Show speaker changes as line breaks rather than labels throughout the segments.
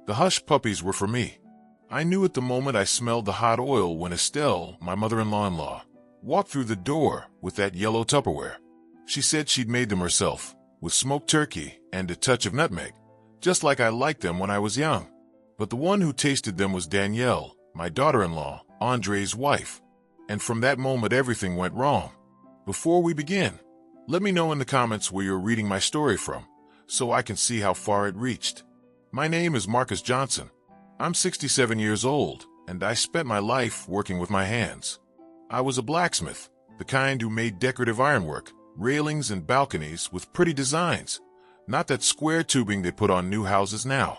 The hush puppies were for me. I knew at the moment I smelled the hot oil when Estelle, my mother-in-law, walked through the door with that yellow Tupperware. She said she'd made them herself, with smoked turkey and a touch of nutmeg, just like I liked them when I was young. But the one who tasted them was Danielle, my daughter-in-law, Andre's wife. And from that moment everything went wrong. Before we begin, let me know in the comments where you're reading my story from, so I can see how far it reached. My name is Marcus Johnson. I'm 67 years old, and I spent my life working with my hands. I was a blacksmith, the kind who made decorative ironwork, railings and balconies with pretty designs, not that square tubing they put on new houses now.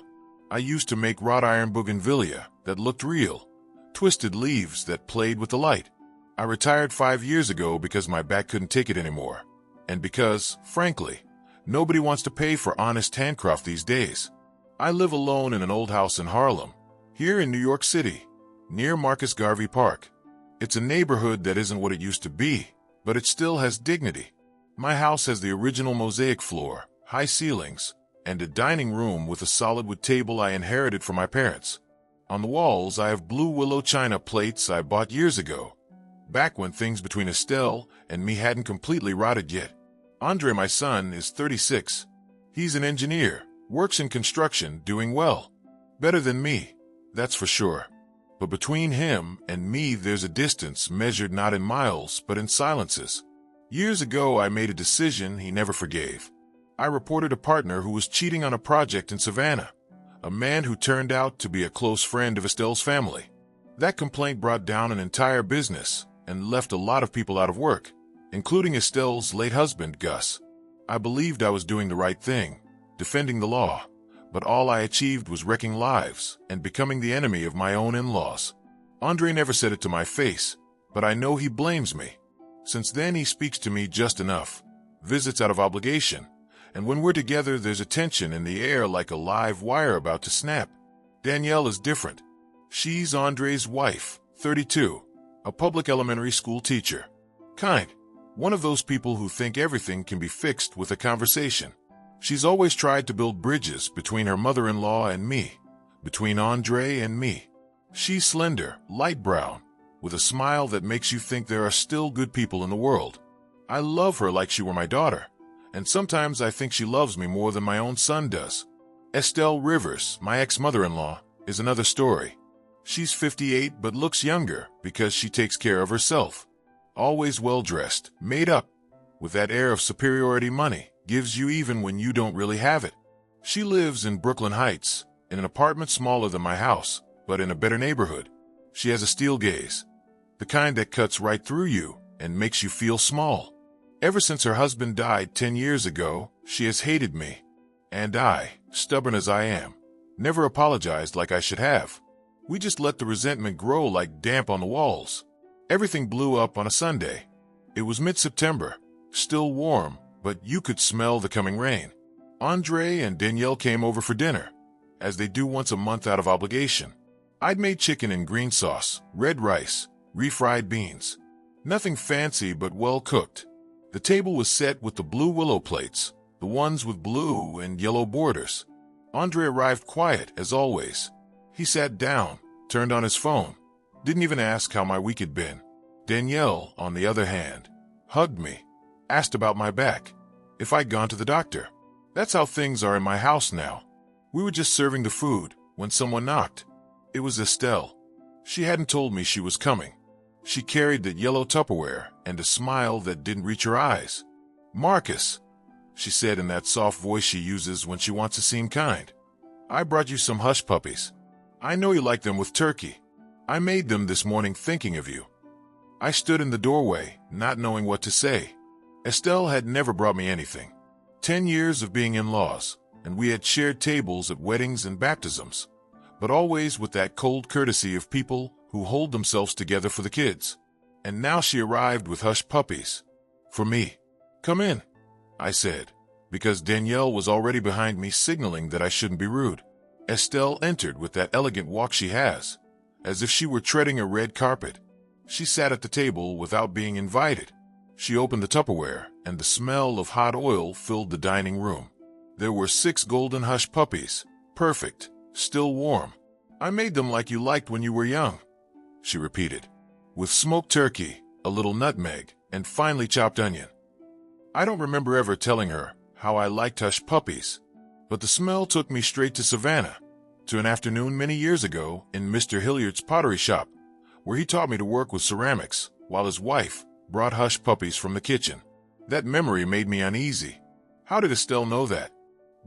I used to make wrought iron bougainvillea that looked real, twisted leaves that played with the light. I retired 5 years ago because my back couldn't take it anymore, and because, frankly, nobody wants to pay for honest handcraft these days. I live alone in an old house in Harlem, here in New York City, near Marcus Garvey Park. It's a neighborhood that isn't what it used to be, but it still has dignity. My house has the original mosaic floor, high ceilings, and a dining room with a solid wood table I inherited from my parents. On the walls, I have blue willow china plates I bought years ago, back when things between Estelle and me hadn't completely rotted yet. Andre, my son, is 36. He's an engineer, works in construction, doing well. Better than me, that's for sure. But between him and me there's a distance measured not in miles but in silences. Years ago I made a decision he never forgave. I reported a partner who was cheating on a project in Savannah, a man who turned out to be a close friend of Estelle's family. That complaint brought down an entire business and left a lot of people out of work, including Estelle's late husband, Gus. I believed I was doing the right thing, defending the law, but all I achieved was wrecking lives and becoming the enemy of my own in-laws. Andre never said it to my face, but I know he blames me. Since then he speaks to me just enough, visits out of obligation, and when we're together there's a tension in the air like a live wire about to snap. Danielle is different. She's Andre's wife, 32, a public elementary school teacher. Kind. One of those people who think everything can be fixed with a conversation. She's always tried to build bridges between her mother-in-law and me, between Andre and me. She's slender, light brown, with a smile that makes you think there are still good people in the world. I love her like she were my daughter, and sometimes I think she loves me more than my own son does. Estelle Rivers, my ex-mother-in-law, is another story. She's 58 but looks younger because she takes care of herself. Always well-dressed, made up, with that air of superiority money gives you even when you don't really have it. She lives in Brooklyn Heights, in an apartment smaller than my house, but in a better neighborhood. She has a steel gaze, the kind that cuts right through you and makes you feel small. Ever since her husband died 10 years ago, she has hated me. And I, stubborn as I am, never apologized like I should have. We just let the resentment grow like damp on the walls. Everything blew up on a Sunday. It was mid-September, still warm, but you could smell the coming rain. Andre and Danielle came over for dinner, as they do once a month out of obligation. I'd made chicken and green sauce, red rice, refried beans. Nothing fancy but well cooked. The table was set with the blue willow plates, the ones with blue and yellow borders. Andre arrived quiet as always. He sat down, turned on his phone, didn't even ask how my week had been. Danielle, on the other hand, hugged me, asked about my back, if I'd gone to the doctor. That's how things are in my house now. We were just serving the food when someone knocked. It was Estelle. She hadn't told me she was coming. She carried that yellow Tupperware and a smile that didn't reach her eyes. "Marcus," she said in that soft voice she uses when she wants to seem kind, "I brought you some hush puppies. I know you like them with turkey. I made them this morning thinking of you." I stood in the doorway, not knowing what to say. Estelle had never brought me anything. 10 years of being in-laws, and we had shared tables at weddings and baptisms, but always with that cold courtesy of people who hold themselves together for the kids. And now she arrived with hush puppies. For me. "Come in," I said, because Danielle was already behind me signaling that I shouldn't be rude. Estelle entered with that elegant walk she has, as if she were treading a red carpet. She sat at the table without being invited. She opened the Tupperware, and the smell of hot oil filled the dining room. There were 6 golden hush puppies, perfect, Still warm. I made them like you liked when you were young, she repeated, with smoked turkey, a little nutmeg, and finely chopped onion. I don't remember ever telling her how I liked hush puppies, but the smell took me straight to Savannah, to an afternoon many years ago in Mr. Hilliard's pottery shop, where he taught me to work with ceramics while his wife brought hush puppies from the kitchen. That memory made me uneasy. How did Estelle know that?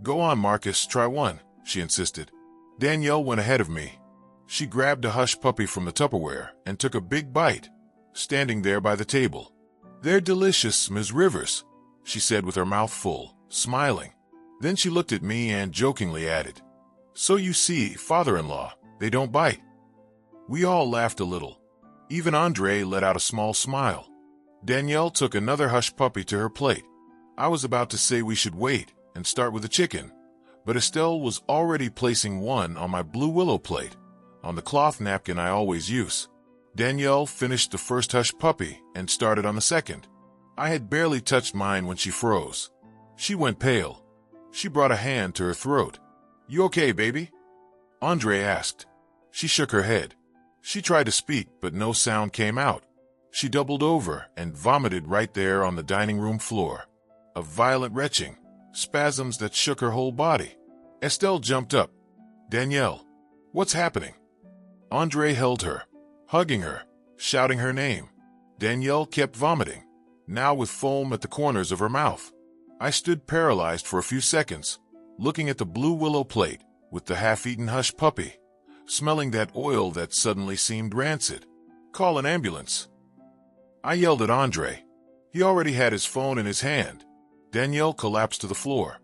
Go on, Marcus, try one, she insisted. Danielle went ahead of me. She grabbed a hush puppy from the Tupperware and took a big bite, standing there by the table. They're delicious, Ms. Rivers, she said with her mouth full, smiling. Then she looked at me and jokingly added, So you see, father-in-law, they don't bite. We all laughed a little. Even Andre let out a small smile. Danielle took another hush puppy to her plate. I was about to say we should wait and start with the chicken, but Estelle was already placing one on my blue willow plate, on the cloth napkin I always use. Danielle finished the first hush puppy and started on the second. I had barely touched mine when she froze. She went pale. She brought a hand to her throat. You okay, baby? Andre asked. She shook her head. She tried to speak, but no sound came out. She doubled over and vomited right there on the dining room floor. A violent retching, spasms that shook her whole body. Estelle jumped up. Danielle, what's happening? Andre held her, hugging her, shouting her name. Danielle kept vomiting, now with foam at the corners of her mouth. I stood paralyzed for a few seconds, looking at the blue willow plate with the half-eaten hush puppy, smelling that oil that suddenly seemed rancid. Call an ambulance. I yelled at Andre. He already had his phone in his hand. Danielle collapsed to the floor.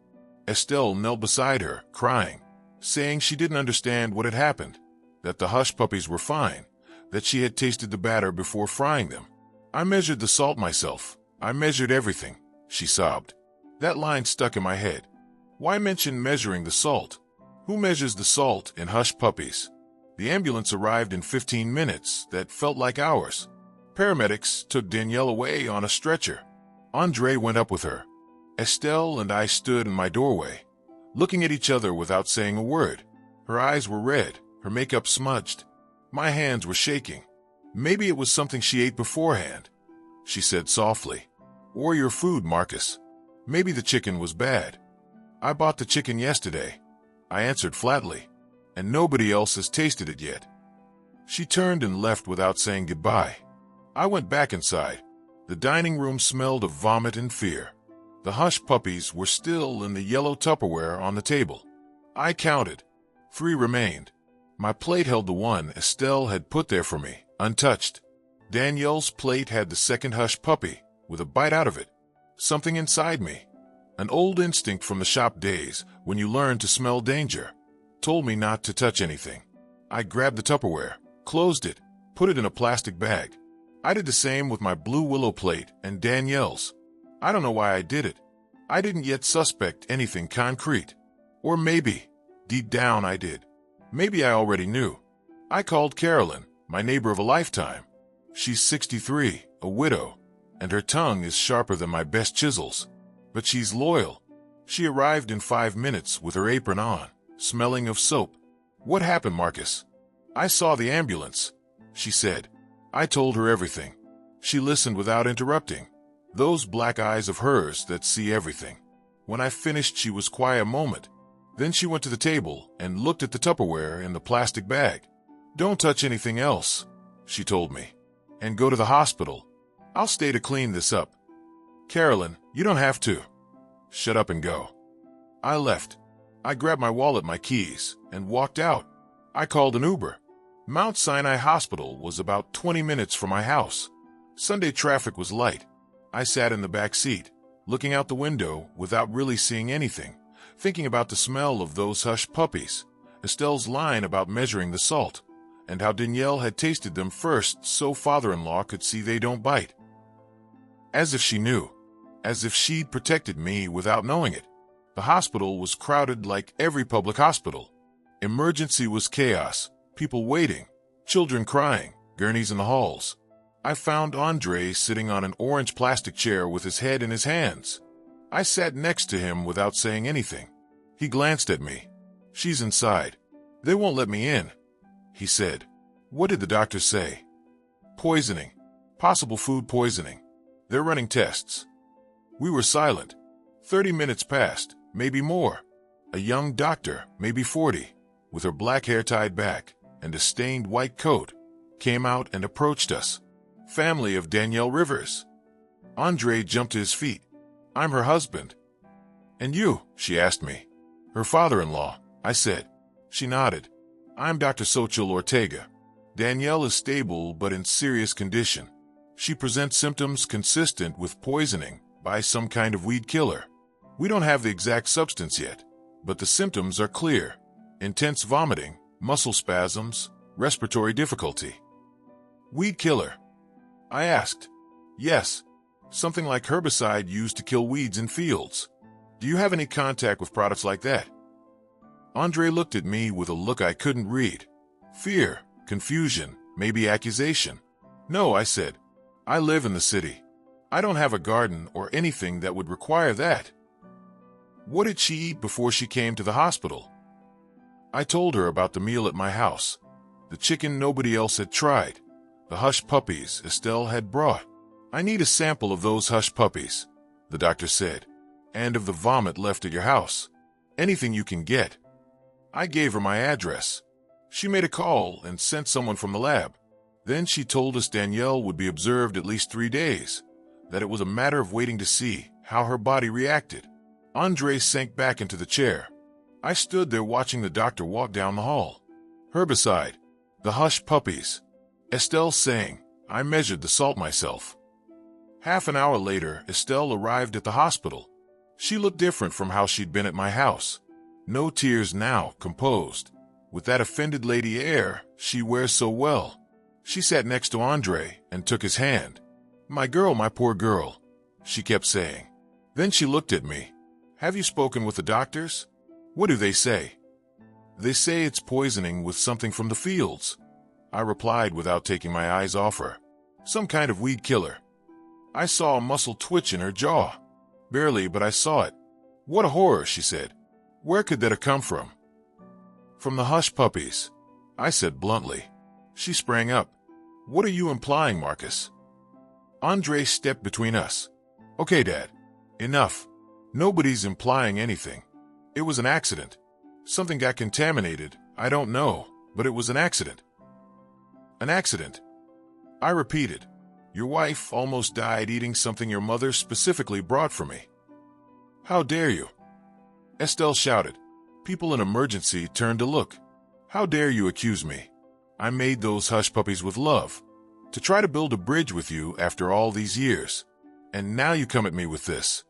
Estelle knelt beside her, crying, saying she didn't understand what had happened, that the hush puppies were fine, that she had tasted the batter before frying them. I measured the salt myself. I measured everything, she sobbed. That line stuck in my head. Why mention measuring the salt? Who measures the salt in hush puppies? The ambulance arrived in 15 minutes that felt like hours. Paramedics took Danielle away on a stretcher. Andre went up with her. Estelle and I stood in my doorway, looking at each other without saying a word. Her eyes were red, her makeup smudged. My hands were shaking. Maybe it was something she ate beforehand, she said softly. Or your food, Marcus. Maybe the chicken was bad. I bought the chicken yesterday, I answered flatly, and nobody else has tasted it yet. She turned and left without saying goodbye. I went back inside. The dining room smelled of vomit and fear. The hush puppies were still in the yellow Tupperware on the table. I counted. 3 remained. My plate held the one Estelle had put there for me, untouched. Danielle's plate had the second hush puppy, with a bite out of it. Something inside me, an old instinct from the shop days when you learn to smell danger, told me not to touch anything. I grabbed the Tupperware, closed it, put it in a plastic bag. I did the same with my blue willow plate and Danielle's. I don't know why I did it. I didn't yet suspect anything concrete. Or maybe, deep down I did. Maybe I already knew. I called Carolyn, my neighbor of a lifetime. She's 63, a widow, and her tongue is sharper than my best chisels. But she's loyal. She arrived in 5 minutes with her apron on, smelling of soap. What happened, Marcus? I saw the ambulance, she said. I told her everything. She listened without interrupting. Those black eyes of hers that see everything. When I finished, she was quiet a moment. Then she went to the table and looked at the Tupperware in the plastic bag. Don't touch anything else, she told me. And go to the hospital. I'll stay to clean this up. Carolyn, you don't have to. Shut up and go. I left. I grabbed my wallet, my keys, and walked out. I called an Uber. Mount Sinai Hospital was about 20 minutes from my house. Sunday traffic was light. I sat in the back seat, looking out the window without really seeing anything, thinking about the smell of those hush puppies, Estelle's line about measuring the salt, and how Danielle had tasted them first so father-in-law could see they don't bite. As if she knew, as if she'd protected me without knowing it. The hospital was crowded like every public hospital. Emergency was chaos, people waiting, children crying, gurneys in the halls. I found Andre sitting on an orange plastic chair with his head in his hands. I sat next to him without saying anything. He glanced at me. She's inside. They won't let me in, he said. What did the doctor say? Poisoning. Possible food poisoning. They're running tests. We were silent. 30 minutes passed, maybe more. A young doctor, maybe 40, with her black hair tied back and a stained white coat, came out and approached us. Family of Danielle Rivers. Andre jumped to his feet. I'm her husband. And you? She asked me. Her father-in-law, I said. She nodded. I'm Dr. Xochitl Ortega. Danielle is stable but in serious condition. She presents symptoms consistent with poisoning by some kind of weed killer. We don't have the exact substance yet, but the symptoms are clear. Intense vomiting, muscle spasms, respiratory difficulty. Weed killer? I asked. Yes, something like herbicide used to kill weeds in fields. Do you have any contact with products like that? Andre looked at me with a look I couldn't read. Fear, confusion, maybe accusation. No, I said. I live in the city. I don't have a garden or anything that would require that. What did she eat before she came to the hospital? I told her about the meal at my house. The chicken nobody else had tried. The hush puppies Estelle had brought. I need a sample of those hush puppies, the doctor said, and of the vomit left at your house. Anything you can get. I gave her my address. She made a call and sent someone from the lab. Then she told us Danielle would be observed at least 3 days, that it was a matter of waiting to see how her body reacted. Andre sank back into the chair. I stood there watching the doctor walk down the hall. Herbicide. The hush puppies. Estelle sang. I measured the salt myself. Half an hour later, Estelle arrived at the hospital. She looked different from how she'd been at my house. No tears now, composed. With that offended lady air she wears so well. She sat next to Andre and took his hand. My girl, my poor girl, she kept saying. Then she looked at me. Have you spoken with the doctors? What do they say? They say it's poisoning with something from the fields. I replied without taking my eyes off her. Some kind of weed killer. I saw a muscle twitch in her jaw. Barely, but I saw it. What a horror, she said. Where could that have come from? From the hush puppies, I said bluntly. She sprang up. What are you implying, Marcus? Andre stepped between us. Okay, Dad. Enough. Nobody's implying anything. It was an accident. Something got contaminated. I don't know, but it was an accident. An accident. I repeated. Your wife almost died eating something your mother specifically brought for me. How dare you? Estelle shouted. People in emergency turned to look. How dare you accuse me? I made those hush puppies with love, to try to build a bridge with you after all these years. And now you come at me with this.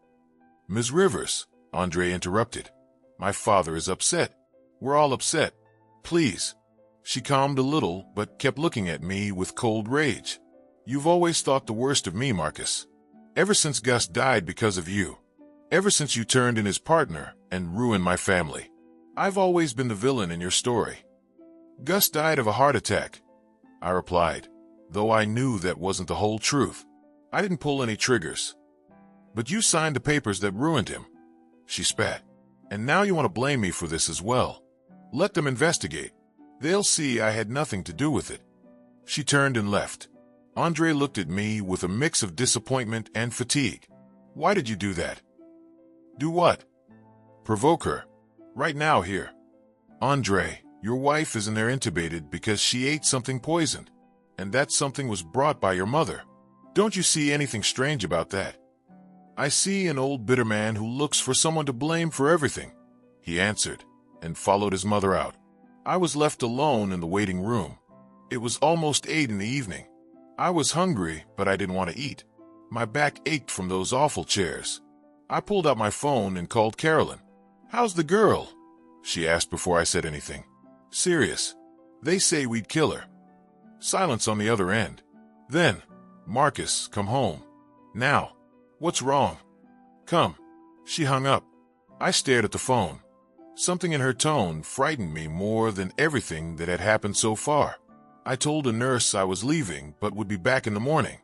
Ms. Rivers, Andre interrupted. My father is upset. We're all upset. Please. She calmed a little, but kept looking at me with cold rage. You've always thought the worst of me, Marcus. Ever since Gus died because of you. Ever since you turned in his partner and ruined my family. I've always been the villain in your story. Gus died of a heart attack, I replied, though I knew that wasn't the whole truth. I didn't pull any triggers. But you signed the papers that ruined him, she spat. And now you want to blame me for this as well. Let them investigate. They'll see I had nothing to do with it. She turned and left. Andre looked at me with a mix of disappointment and fatigue. Why did you do that? Do what? Provoke her. Right now here. Andre, your wife is in there intubated because she ate something poisoned. And that something was brought by your mother. Don't you see anything strange about that? I see an old bitter man who looks for someone to blame for everything, he answered, and followed his mother out. I was left alone in the waiting room. It was almost 8 in the evening. I was hungry, but I didn't want to eat. My back ached from those awful chairs. I pulled out my phone and called Carolyn. How's the girl? She asked before I said anything. Serious. They say we'd kill her. Silence on the other end. Then, Marcus, come home. Now. What's wrong? Come. She hung up. I stared at the phone. Something in her tone frightened me more than everything that had happened so far. I told a nurse I was leaving but would be back in the morning,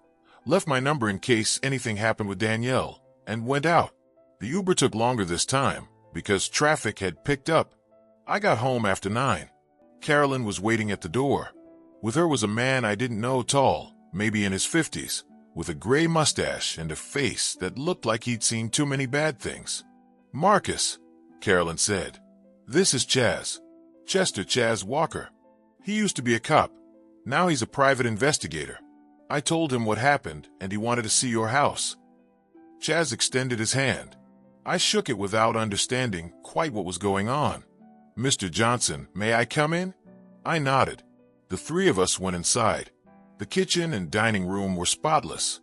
left my number in case anything happened with Danielle, and went out. The Uber took longer this time because traffic had picked up. I got home after 9. Carolyn was waiting at the door. With her was a man I didn't know, tall, maybe in his 50s, with a gray mustache and a face that looked like he'd seen too many bad things. "Marcus," Carolyn said. "This is Chaz. Chester Chaz Walker. He used to be a cop. Now he's a private investigator. I told him what happened and he wanted to see your house." Chaz extended his hand. I shook it without understanding quite what was going on. "Mr. Johnson, may I come in?" I nodded. The three of us went inside. The kitchen and dining room were spotless.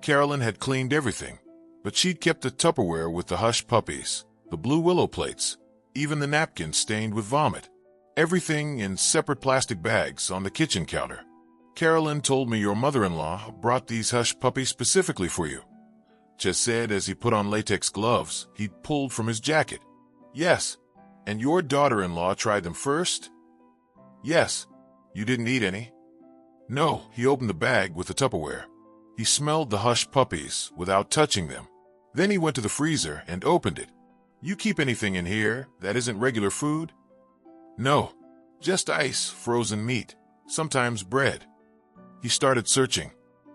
Carolyn had cleaned everything, but she'd kept the Tupperware with the hush puppies, the blue willow plates, even the napkins stained with vomit. Everything in separate plastic bags on the kitchen counter. "Carolyn told me your mother-in-law brought these hush puppies specifically for you," Ches said as he put on latex gloves he'd pulled from his jacket. "Yes. And your daughter-in-law tried them first?" "Yes. You didn't eat any?" "No." He opened the bag with the Tupperware. He smelled the hush puppies without touching them. Then he went to the freezer and opened it. "You keep anything in here that isn't regular food?" "No. Just ice, frozen meat, sometimes bread." He started searching.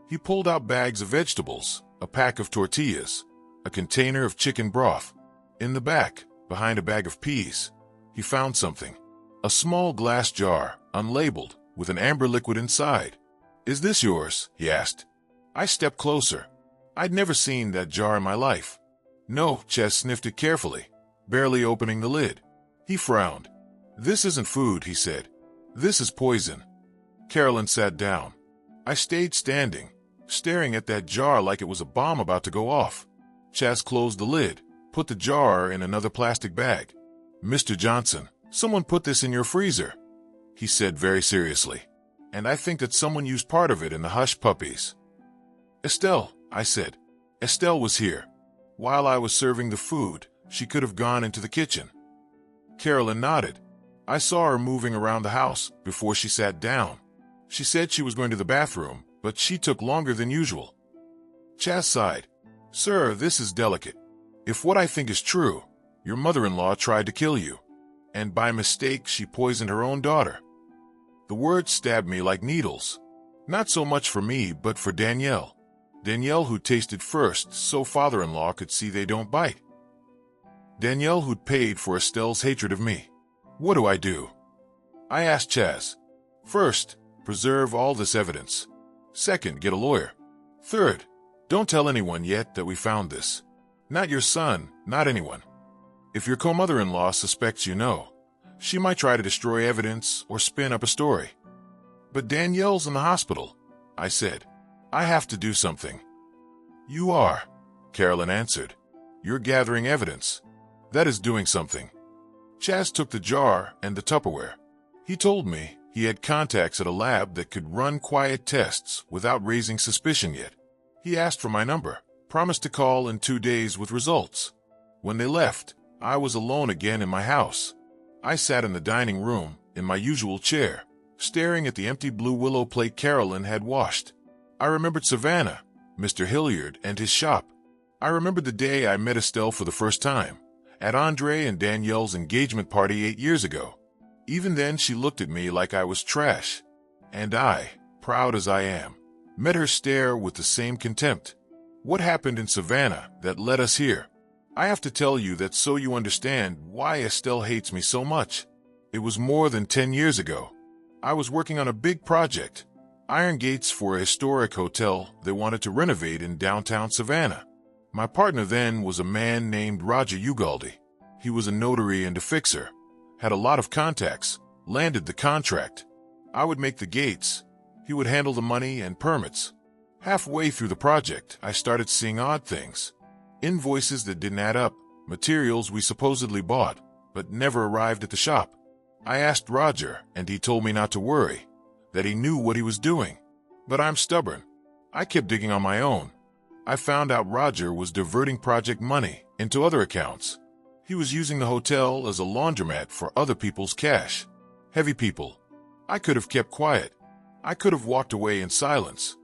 He pulled out bags of vegetables, a pack of tortillas, a container of chicken broth. In the back, behind a bag of peas, he found something. A small glass jar, unlabeled, with an amber liquid inside. "Is this yours?" he asked. I stepped closer. I'd never seen that jar in my life. "No." Ches sniffed it carefully, barely opening the lid. He frowned. "This isn't food," he said. "This is poison." Carolyn sat down. I stayed standing, staring at that jar like it was a bomb about to go off. Chaz closed the lid, put the jar in another plastic bag. "Mr. Johnson, someone put this in your freezer," he said very seriously. "And I think that someone used part of it in the hush puppies." "Estelle," I said. "Estelle was here. While I was serving the food, she could have gone into the kitchen." Carolyn nodded. I saw her moving around the house before she sat down. She said she was going to the bathroom, but she took longer than usual. Chaz sighed. "Sir, this is delicate. If what I think is true, your mother-in-law tried to kill you, and by mistake she poisoned her own daughter." The words stabbed me like needles. Not so much for me, but for Danielle. Danielle who tasted first so father-in-law could see they don't bite. Danielle who'd paid for Estelle's hatred of me. What do I do? I asked Chaz. First, preserve all this evidence. Second, get a lawyer. Third, don't tell anyone yet that we found this. Not your son, not anyone. If your co-mother-in-law suspects you know, she might try to destroy evidence or spin up a story. But Danielle's in the hospital, I said. I have to do something. You are, Carolyn answered. You're gathering evidence. That is doing something. Chaz took the jar and the Tupperware. He told me he had contacts at a lab that could run quiet tests without raising suspicion yet. He asked for my number, promised to call in 2 days with results. When they left, I was alone again in my house. I sat in the dining room, in my usual chair, staring at the empty blue willow plate Carolyn had washed. I remembered Savannah, Mr. Hilliard, and his shop. I remembered the day I met Estelle for the first time, at Andre and Danielle's engagement party 8 years ago. Even then she looked at me like I was trash. And I, proud as I am, met her stare with the same contempt. What happened in Savannah that led us here? I have to tell you that so you understand why Estelle hates me so much. It was more than 10 years ago. I was working on a big project, iron gates for a historic hotel they wanted to renovate in downtown Savannah. My partner then was a man named Roger Ugaldi. He was a notary and a fixer, had a lot of contacts, landed the contract. I would make the gates. He would handle the money and permits. Halfway through the project, I started seeing odd things. Invoices that didn't add up, materials we supposedly bought, but never arrived at the shop. I asked Roger, and he told me not to worry, that he knew what he was doing. But I'm stubborn. I kept digging on my own. I found out Roger was diverting project money into other accounts. He was using the hotel as a laundromat for other people's cash. Heavy people. I could have kept quiet. I could have walked away in silence.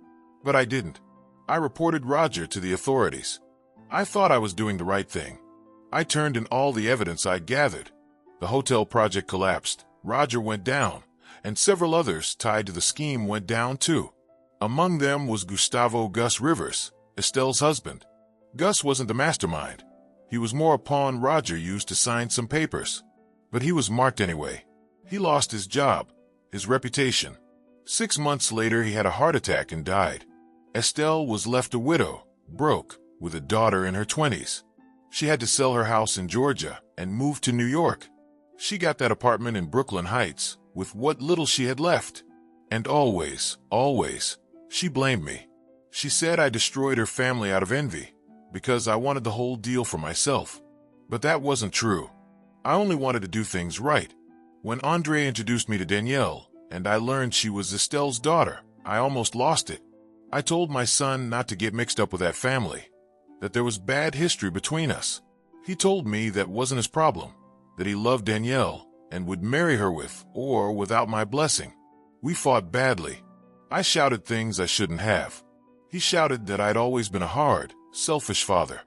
But I didn't. I reported Roger to the authorities. I thought I was doing the right thing. I turned in all the evidence I'd gathered. The hotel project collapsed. Roger went down. and several others tied to the scheme went down too. Among them was Gustavo Gus Rivers, Estelle's husband. Gus wasn't the mastermind. He was more a pawn Roger used to sign some papers. But he was marked anyway. He lost his job, his reputation. 6 months later, he had a heart attack and died. Estelle was left a widow, broke, with a daughter in her 20s. She had to sell her house in Georgia and move to New York. She got that apartment in Brooklyn Heights with what little she had left. And always, she blamed me. She said I destroyed her family out of envy because I wanted the whole deal for myself. But that wasn't true. I only wanted to do things right. When Andre introduced me to Danielle and I learned she was Estelle's daughter, I almost lost it. I told my son not to get mixed up with that family, that there was bad history between us. He told me that wasn't his problem, that he loved Danielle and would marry her with or without my blessing. We fought badly. I shouted things I shouldn't have. He shouted that I'd always been a hard, selfish father.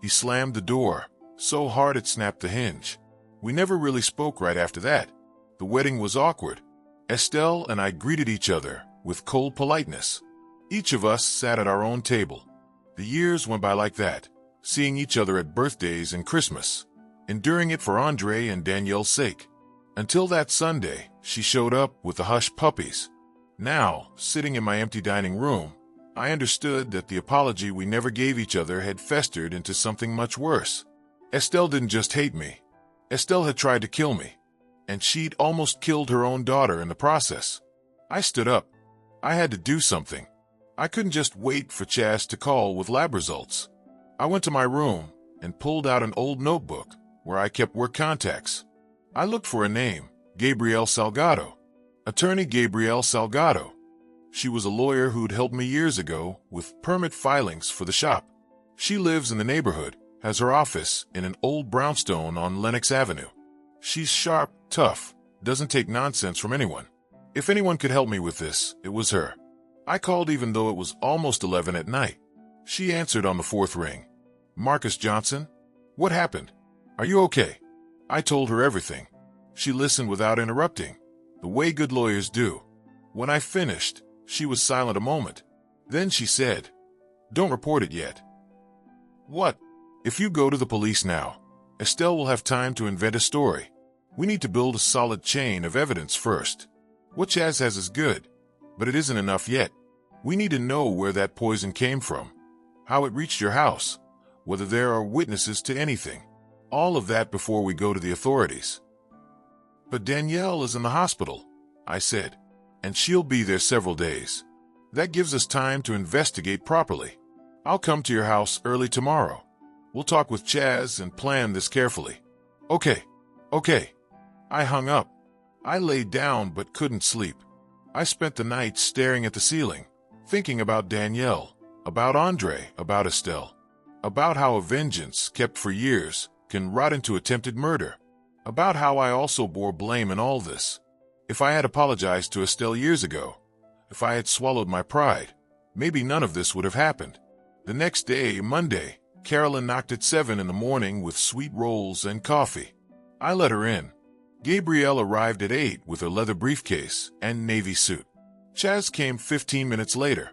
He slammed the door so hard it snapped the hinge. We never really spoke right after that. The wedding was awkward. Estelle and I greeted each other with cold politeness. Each of us sat at our own table. The years went by like that, seeing each other at birthdays and Christmas, enduring it for Andre and Danielle's sake. Until that Sunday, she showed up with the hush puppies. Now, sitting in my empty dining room, I understood that the apology we never gave each other had festered into something much worse. Estelle didn't just hate me. Estelle had tried to kill me, and she'd almost killed her own daughter in the process. I stood up. I had to do something. I couldn't just wait for Chaz to call with lab results. I went to my room and pulled out an old notebook where I kept work contacts. I looked for a name, Gabrielle Salgado. Attorney Gabrielle Salgado. She was a lawyer who'd helped me years ago with permit filings for the shop. She lives in the neighborhood, has her office in an old brownstone on Lenox Avenue. She's sharp, tough, doesn't take nonsense from anyone. If anyone could help me with this, it was her. I called even though it was almost 11 at night. She answered on the 4th ring. Marcus Johnson? What happened? Are you okay? I told her everything. She listened without interrupting, the way good lawyers do. When I finished, she was silent a moment. Then she said, "Don't report it yet." What? If you go to the police now, Estelle will have time to invent a story. We need to build a solid chain of evidence first. What Chaz has is good, but it isn't enough yet. We need to know where that poison came from, how it reached your house, whether there are witnesses to anything. All of that before we go to the authorities. But Danielle is in the hospital, I said, and she'll be there several days. That gives us time to investigate properly. I'll come to your house early tomorrow. We'll talk with Chaz and plan this carefully. Okay. I hung up. I lay down but couldn't sleep. I spent the night staring at the ceiling, thinking about Danielle, about Andre, about Estelle, about how a vengeance kept for years can rot into attempted murder, about how I also bore blame in all this. If I had apologized to Estelle years ago, if I had swallowed my pride, maybe none of this would have happened. The next day, Monday, Carolyn knocked at 7 in the morning with sweet rolls and coffee. I let her in. Gabrielle arrived at 8 with her leather briefcase and navy suit. Chaz came 15 minutes later.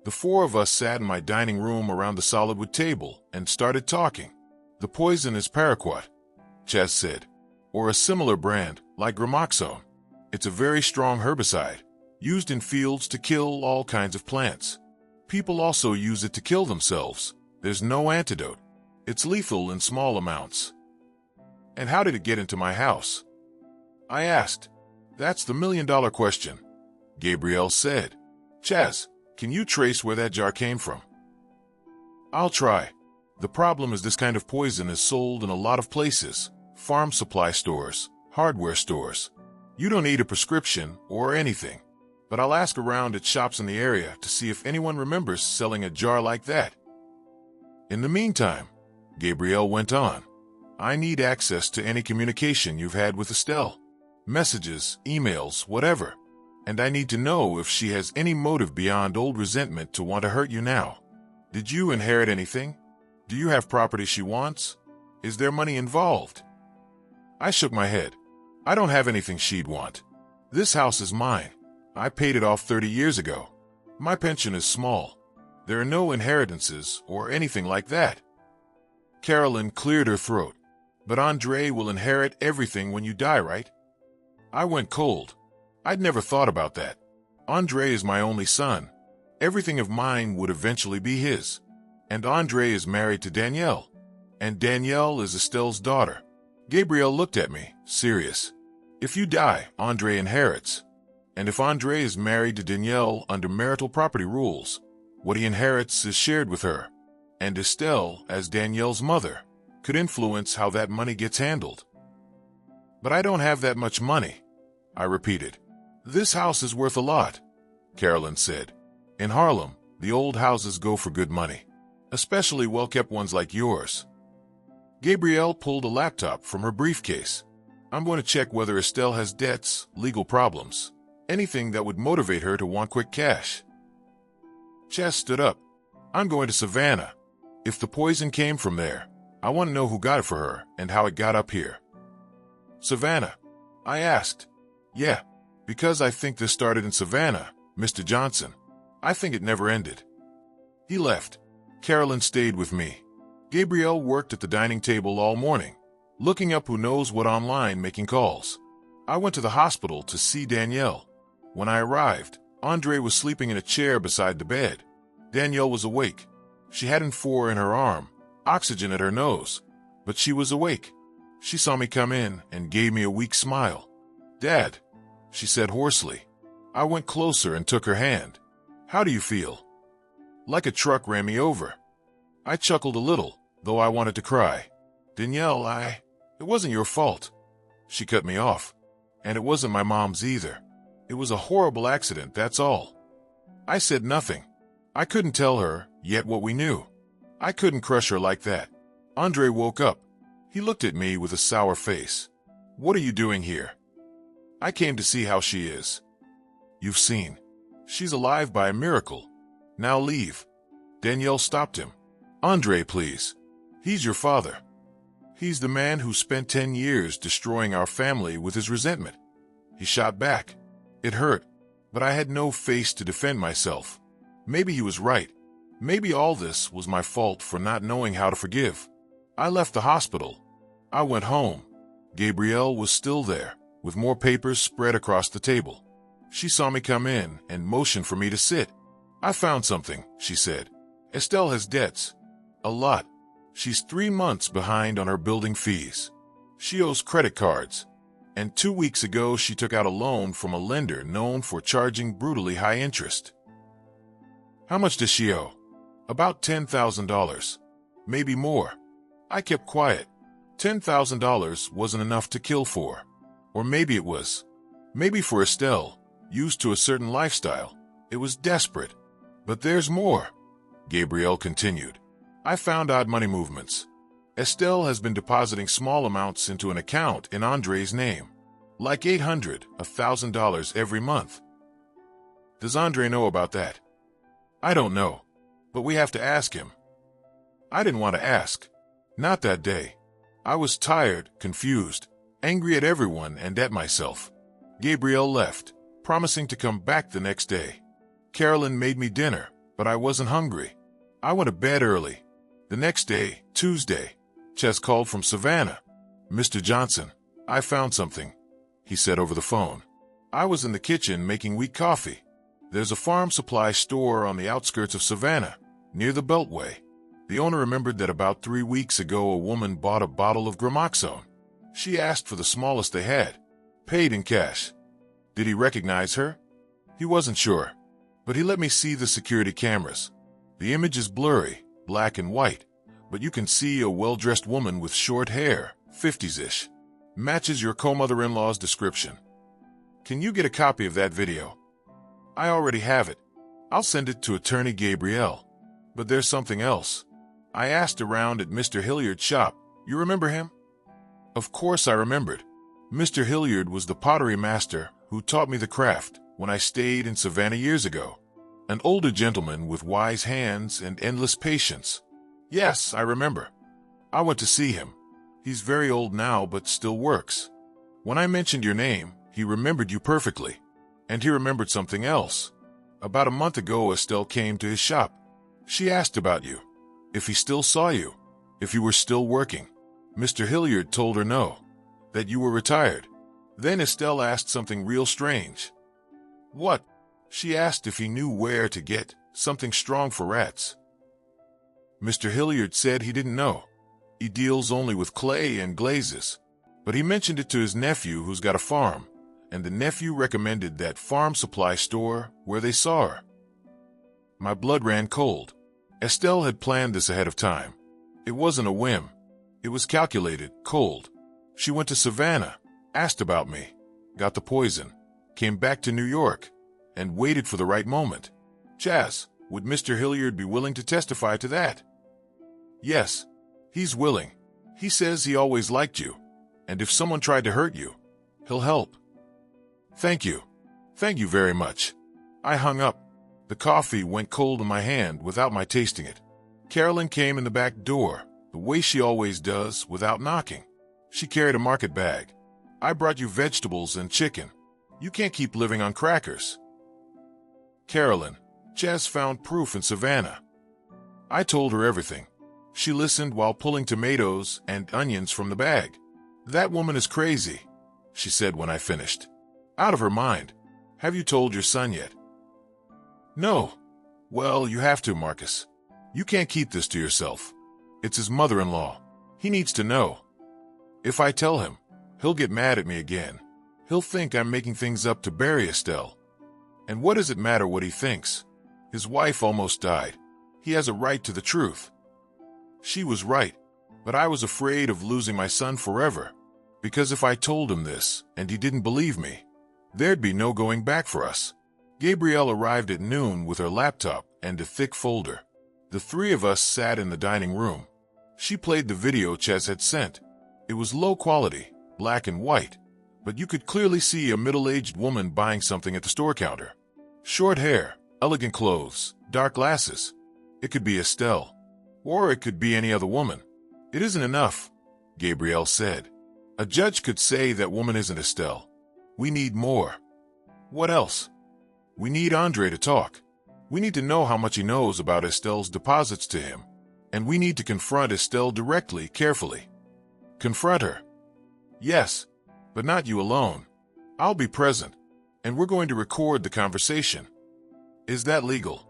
The 4 of us sat in my dining room around the solid-wood table and started talking. The poison is paraquat, Chaz said, or a similar brand, like Gramoxone. It's a very strong herbicide, used in fields to kill all kinds of plants. People also use it to kill themselves. There's no antidote. It's lethal in small amounts. And how did it get into my house? I asked. That's the million-dollar question, Gabrielle said. Chaz, can you trace where that jar came from? I'll try. The problem is this kind of poison is sold in a lot of places, farm supply stores, hardware stores. You don't need a prescription or anything, but I'll ask around at shops in the area to see if anyone remembers selling a jar like that. In the meantime, Gabrielle went on, I need access to any communication you've had with Estelle. Messages, emails, whatever. And I need to know if she has any motive beyond old resentment to want to hurt you now. Did you inherit anything? Do you have property she wants? Is there money involved? I shook my head. I don't have anything she'd want. This house is mine. I paid it off 30 years ago. My pension is small. There are no inheritances or anything like that. Carolyn cleared her throat. But Andre will inherit everything when you die, right? I went cold. I'd never thought about that. Andre is my only son. Everything of mine would eventually be his. And Andre is married to Danielle. And Danielle is Estelle's daughter. Gabrielle looked at me, serious. If you die, Andre inherits. And if Andre is married to Danielle under marital property rules, what he inherits is shared with her. And Estelle, as Danielle's mother, could influence how that money gets handled. But I don't have that much money, I repeated. This house is worth a lot, Carolyn said. In Harlem, the old houses go for good money, especially well-kept ones like yours. Gabrielle pulled a laptop from her briefcase. I'm going to check whether Estelle has debts, legal problems, anything that would motivate her to want quick cash. Chess stood up. I'm going to Savannah. If the poison came from there, I want to know who got it for her and how it got up here. Savannah? I asked. Yeah, because I think this started in Savannah, Mr. Johnson. I think it never ended. He left. Carolyn stayed with me. Gabrielle worked at the dining table all morning, looking up who knows what online, making calls. I went to the hospital to see Danielle. When I arrived, Andre was sleeping in a chair beside the bed. Danielle was awake. She had N4 in her arm, oxygen at her nose, but she was awake. She saw me come in and gave me a weak smile. Dad, she said hoarsely. I went closer and took her hand. How do you feel? Like a truck ran me over. I chuckled a little, though I wanted to cry. Danielle, it wasn't your fault. She cut me off. And it wasn't my mom's either. It was a horrible accident, that's all. I said nothing. I couldn't tell her yet what we knew. I couldn't crush her like that. Andre woke up. He looked at me with a sour face. What are you doing here? I came to see how she is. You've seen. She's alive by a miracle. Now leave. Danielle stopped him. Andre, please. He's your father. He's the man who spent 10 years destroying our family with his resentment. He shot back. It hurt, but I had no face to defend myself. Maybe he was right. Maybe all this was my fault for not knowing how to forgive. I left the hospital. I went home. Gabrielle was still there, with more papers spread across the table. She saw me come in and motioned for me to sit. I found something, she said. Estelle has debts. A lot. She's 3 months behind on her building fees. She owes credit cards. And 2 weeks ago she took out a loan from a lender known for charging brutally high interest. How much does she owe? About $10,000. Maybe more. I kept quiet. $10,000 wasn't enough to kill for. Or maybe it was. Maybe for Estelle, used to a certain lifestyle, it was desperate. But there's more, Gabrielle continued. I found odd money movements. Estelle has been depositing small amounts into an account in Andre's name, like $800, $1,000 every month. Does Andre know about that? I don't know, but we have to ask him. I didn't want to ask. Not that day. I was tired, confused, angry at everyone and at myself. Gabrielle left, promising to come back the next day. Carolyn made me dinner, but I wasn't hungry. I went to bed early. The next day, Tuesday, Chess called from Savannah. Mr. Johnson, I found something, he said over the phone. I was in the kitchen making weak coffee. There's a farm supply store on the outskirts of Savannah, near the Beltway. The owner remembered that about 3 weeks ago a woman bought a bottle of Gramoxone. She asked for the smallest they had, paid in cash. Did he recognize her? He wasn't sure, but he let me see the security cameras. The image is blurry, black and white, but you can see a well-dressed woman with short hair, 50s-ish. Matches your co-mother-in-law's description. Can you get a copy of that video? I already have it. I'll send it to Attorney Gabrielle. But there's something else. I asked around at Mr. Hilliard's shop. You remember him? Of course I remembered. Mr. Hilliard was the pottery master who taught me the craft when I stayed in Savannah years ago. An older gentleman with wise hands and endless patience. Yes, I remember. I went to see him. He's very old now, but still works. When I mentioned your name, He remembered you perfectly. And he remembered something else. About a month ago, Estelle came to his shop. She asked about you, if he still saw you, if you were still working. Mr. Hilliard told her no, that you were retired. Then Estelle asked something real strange. What? She asked if he knew where to get something strong for rats. Mr. Hilliard said he didn't know. He deals only with clay and glazes. But he mentioned it to his nephew who's got a farm, and the nephew recommended that farm supply store where they saw her. My blood ran cold. Estelle had planned this ahead of time. It wasn't a whim. It was calculated, cold. She went to Savannah, asked about me, got the poison, came back to New York, and waited for the right moment. Chaz, would Mr. Hilliard be willing to testify to that? Yes, he's willing. He says he always liked you, and if someone tried to hurt you, he'll help. Thank you. Thank you very much. I hung up. The coffee went cold in my hand without my tasting it. Carolyn came in the back door, the way she always does, without knocking. She carried a market bag. I brought you vegetables and chicken. You can't keep living on crackers. Carolyn, Chaz found proof in Savannah. I told her everything. She listened while pulling tomatoes and onions from the bag. That woman is crazy, she said when I finished. Out of her mind. Have you told your son yet? No. Well, you have to, Marcus. You can't keep this to yourself. It's his mother-in-law. He needs to know. If I tell him, he'll get mad at me again. He'll think I'm making things up to bury Estelle. And what does it matter what he thinks? His wife almost died. He has a right to the truth. She was right, but I was afraid of losing my son forever. Because if I told him this, and he didn't believe me, there'd be no going back for us. Gabrielle arrived at noon with her laptop and a thick folder. The three of us sat in the dining room. She played the video Chaz had sent. It was low quality, black and white, but you could clearly see a middle-aged woman buying something at the store counter. Short hair, elegant clothes, dark glasses. It could be Estelle, or it could be any other woman. It isn't enough, Gabrielle said. A judge could say that woman isn't Estelle. We need more. What else? We need Andre to talk. We need to know how much he knows about Estelle's deposits to him. And we need to confront Estelle directly, carefully. Confront her. Yes, but not you alone. I'll be present, and we're going to record the conversation. Is that legal?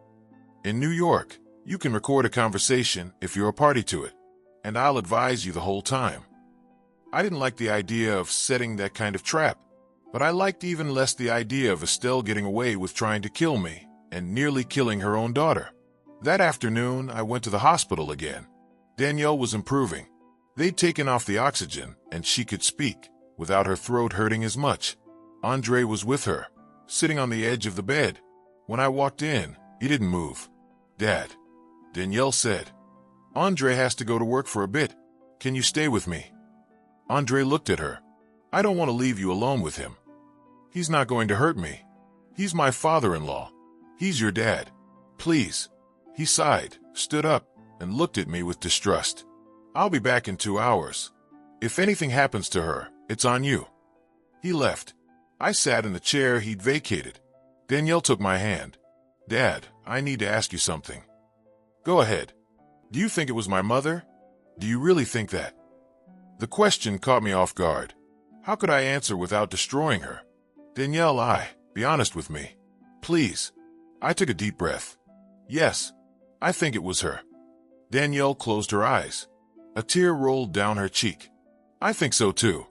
In New York, you can record a conversation if you're a party to it, and I'll advise you the whole time. I didn't like the idea of setting that kind of trap, but I liked even less the idea of Estelle getting away with trying to kill me and nearly killing her own daughter. That afternoon, I went to the hospital again. Danielle was improving. They'd taken off the oxygen, and she could speak, without her throat hurting as much. Andre was with her, sitting on the edge of the bed. When I walked in, he didn't move. Dad, Danielle said, Andre has to go to work for a bit. Can you stay with me? Andre looked at her. I don't want to leave you alone with him. He's not going to hurt me. He's my father-in-law. He's your dad. Please. He sighed, stood up, and looked at me with distrust. I'll be back in 2 hours. If anything happens to her, it's on you. He left. I sat in the chair he'd vacated. Danielle took my hand. Dad, I need to ask you something. Go ahead. Do you think it was my mother? Do you really think that? The question caught me off guard. How could I answer without destroying her? Danielle, be honest with me. Please. I took a deep breath. Yes, I think it was her. Danielle closed her eyes. A tear rolled down her cheek. I think so too.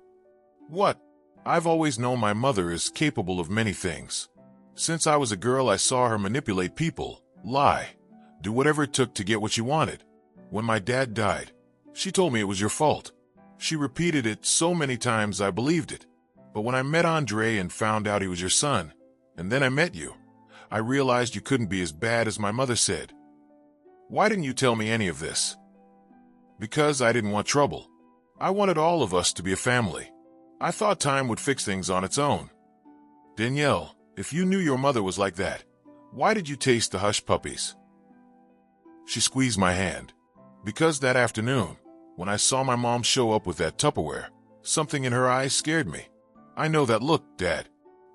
What? I've always known my mother is capable of many things. Since I was a girl, I saw her manipulate people, lie, do whatever it took to get what she wanted. When my dad died, she told me it was your fault. She repeated it so many times I believed it. But when I met Andre and found out he was your son, and then I met you, I realized you couldn't be as bad as my mother said. Why didn't you tell me any of this? Because I didn't want trouble. I wanted all of us to be a family. I thought time would fix things on its own. Danielle, if you knew your mother was like that, why did you taste the hush puppies? She squeezed my hand. Because that afternoon, when I saw my mom show up with that Tupperware, something in her eyes scared me. I know that look, Dad.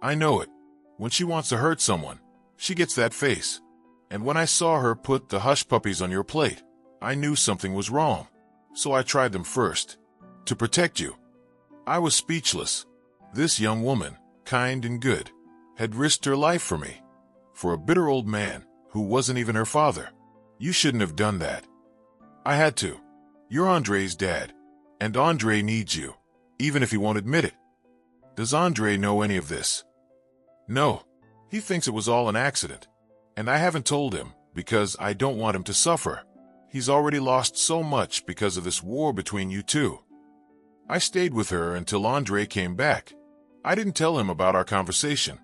I know it. When she wants to hurt someone, she gets that face. And when I saw her put the hush puppies on your plate, I knew something was wrong. So I tried them first. To protect you. I was speechless. This young woman, kind and good, had risked her life for me. For a bitter old man who wasn't even her father. You shouldn't have done that. I had to. You're Andre's dad. And Andre needs you, even if he won't admit it. Does Andre know any of this? No. He thinks it was all an accident. And I haven't told him because I don't want him to suffer. He's already lost so much because of this war between you two. I stayed with her until Andre came back. I didn't tell him about our conversation.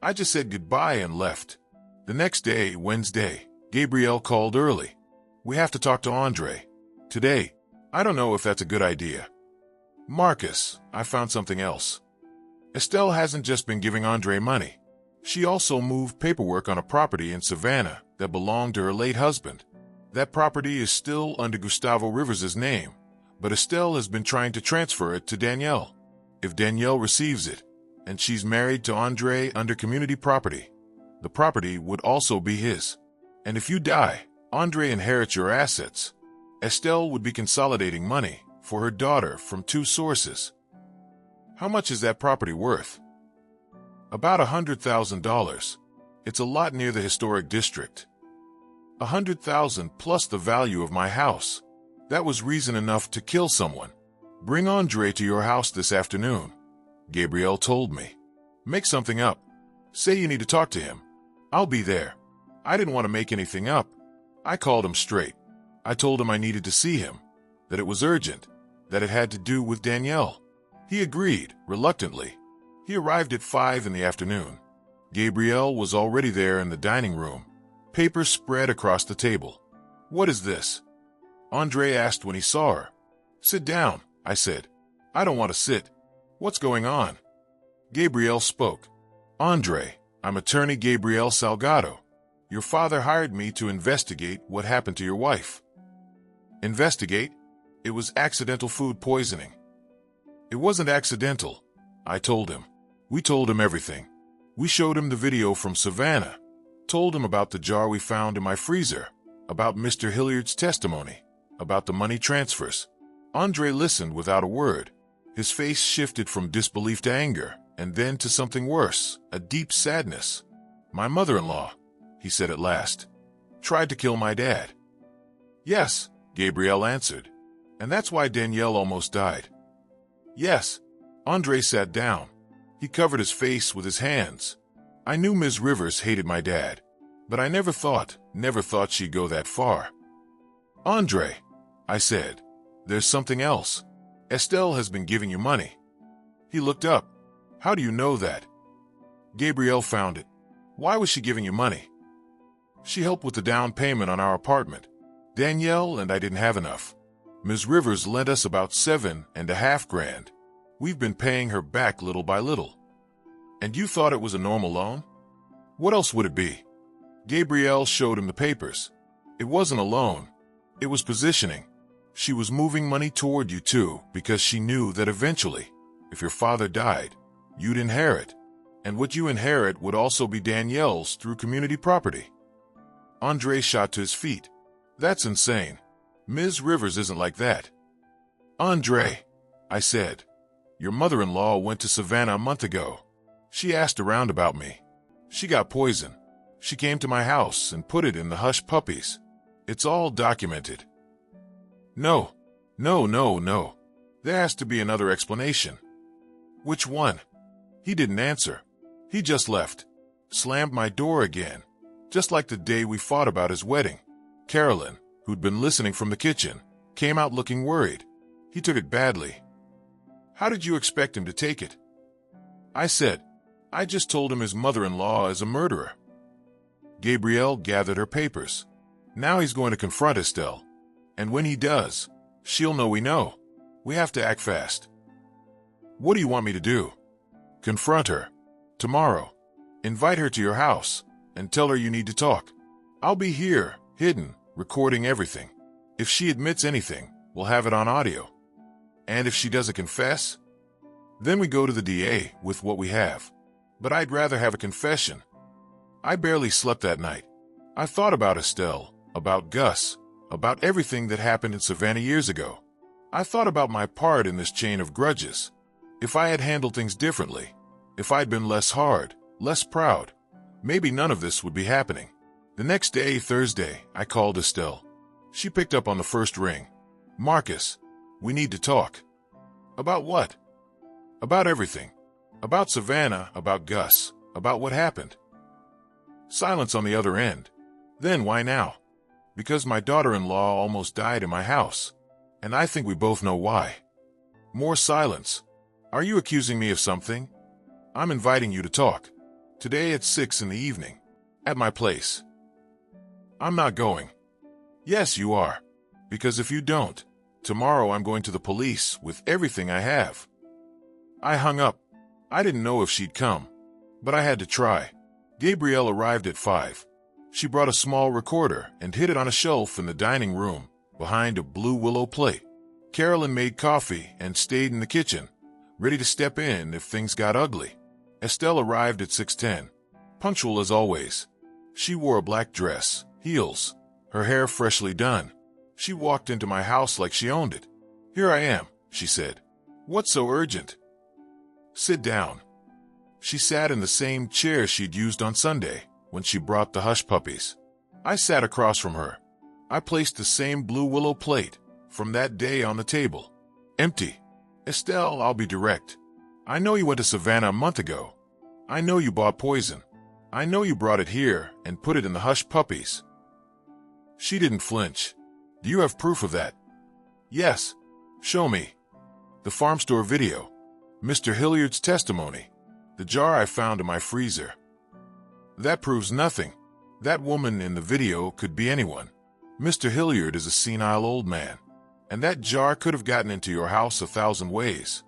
I just said goodbye and left. The next day, Wednesday, Gabrielle called early. We have to talk to Andre. Today. I don't know if that's a good idea. Marcus, I found something else. Estelle hasn't just been giving Andre money. She also moved paperwork on a property in Savannah that belonged to her late husband. That property is still under Gustavo Rivers' name, but Estelle has been trying to transfer it to Danielle. If Danielle receives it, and she's married to Andre under community property, the property would also be his. And if you die, Andre inherits your assets. Estelle would be consolidating money for her daughter from two sources. How much is that property worth? About $100,000. It's a lot near the historic district. $100,000 plus the value of my house. That was reason enough to kill someone. Bring Andre to your house this afternoon, Gabrielle told me. Make something up. Say you need to talk to him. I'll be there. I didn't want to make anything up. I called him straight. I told him I needed to see him, that it was urgent, that it had to do with Danielle. He agreed, reluctantly. He arrived at 5 in the afternoon. Gabrielle was already there in the dining room, papers spread across the table. What is this? Andre asked when he saw her. Sit down, I said. I don't want to sit. What's going on? Gabrielle spoke. Andre, I'm attorney Gabrielle Salgado. Your father hired me to investigate what happened to your wife. Investigate? It was accidental food poisoning. It wasn't accidental, I told him. We told him everything. We showed him the video from Savannah, told him about the jar we found in my freezer, about Mr. Hilliard's testimony, about the money transfers. Andre listened without a word. His face shifted from disbelief to anger, and then to something worse, a deep sadness. My mother-in-law, he said at last, tried to kill my dad. Yes, Gabrielle answered, and that's why Danielle almost died. Yes. Andre sat down. He covered his face with his hands. I knew Ms. Rivers hated my dad, but I never thought she'd go that far. Andre, I said, there's something else. Estelle has been giving you money. He looked up. How do you know that? Gabrielle found it. Why was she giving you money? She helped with the down payment on our apartment. Danielle and I didn't have enough. Ms. Rivers lent us about $7.5 grand. We've been paying her back little by little. And you thought it was a normal loan? What else would it be? Gabrielle showed him the papers. It wasn't a loan. It was positioning. She was moving money toward you too because she knew that eventually, if your father died, you'd inherit. And what you inherit would also be Danielle's through community property. Andre shot to his feet. That's insane. Ms. Rivers isn't like that. Andre, I said, your mother-in-law went to Savannah a month ago. She asked around about me. She got poison. She came to my house and put it in the hush puppies. It's all documented. No. There has to be another explanation. Which one? He didn't answer. He just left. Slammed my door again. Just like the day we fought about his wedding. Carolyn, who'd been listening from the kitchen, came out looking worried. He took it badly. How did you expect him to take it? I said, I just told him his mother-in-law is a murderer. Gabrielle gathered her papers. Now he's going to confront Estelle. And when he does, she'll know we know. We have to act fast. What do you want me to do? Confront her. Tomorrow. Invite her to your house and tell her you need to talk. I'll be here, hidden, recording everything. If she admits anything, we'll have it on audio. And if she doesn't confess, Then we go to the DA with what we have. But I'd rather have a confession. I barely slept that night. I thought about Estelle, about Gus, about everything that happened in Savannah years ago. I thought about my part in this chain of grudges. If I had handled things differently, if I'd been less hard, less proud, maybe none of this would be happening. The next day, Thursday, I called Estelle. She picked up on the first ring. Marcus, we need to talk. About what? About everything. About Savannah, about Gus, about what happened. Silence on the other end. Then why now? Because my daughter-in-law almost died in my house. And I think we both know why. More silence. Are you accusing me of something? I'm inviting you to talk. Today at 6 in the evening. At my place. I'm not going. Yes, you are. Because if you don't, tomorrow I'm going to the police with everything I have. I hung up. I didn't know if she'd come. But I had to try. Gabrielle arrived at 5. She brought a small recorder and hid it on a shelf in the dining room, behind a blue willow plate. Carolyn made coffee and stayed in the kitchen, ready to step in if things got ugly. Estelle arrived at 6:10, punctual as always. She wore a black dress, heels, her hair freshly done. She walked into my house like she owned it. Here I am, she said. What's so urgent? Sit down. She sat in the same chair she'd used on Sunday when she brought the hush puppies. I sat across from her. I placed the same blue willow plate from that day on the table. Empty. Estelle, I'll be direct. I know you went to Savannah a month ago. I know you bought poison. I know you brought it here and put it in the hush puppies. She didn't flinch. Do you have proof of that? Yes. Show me. The farm store video. Mr. Hilliard's testimony. The jar I found in my freezer. That proves nothing. That woman in the video could be anyone. Mr. Hilliard is a senile old man, and that jar could have gotten into your house 1,000 ways.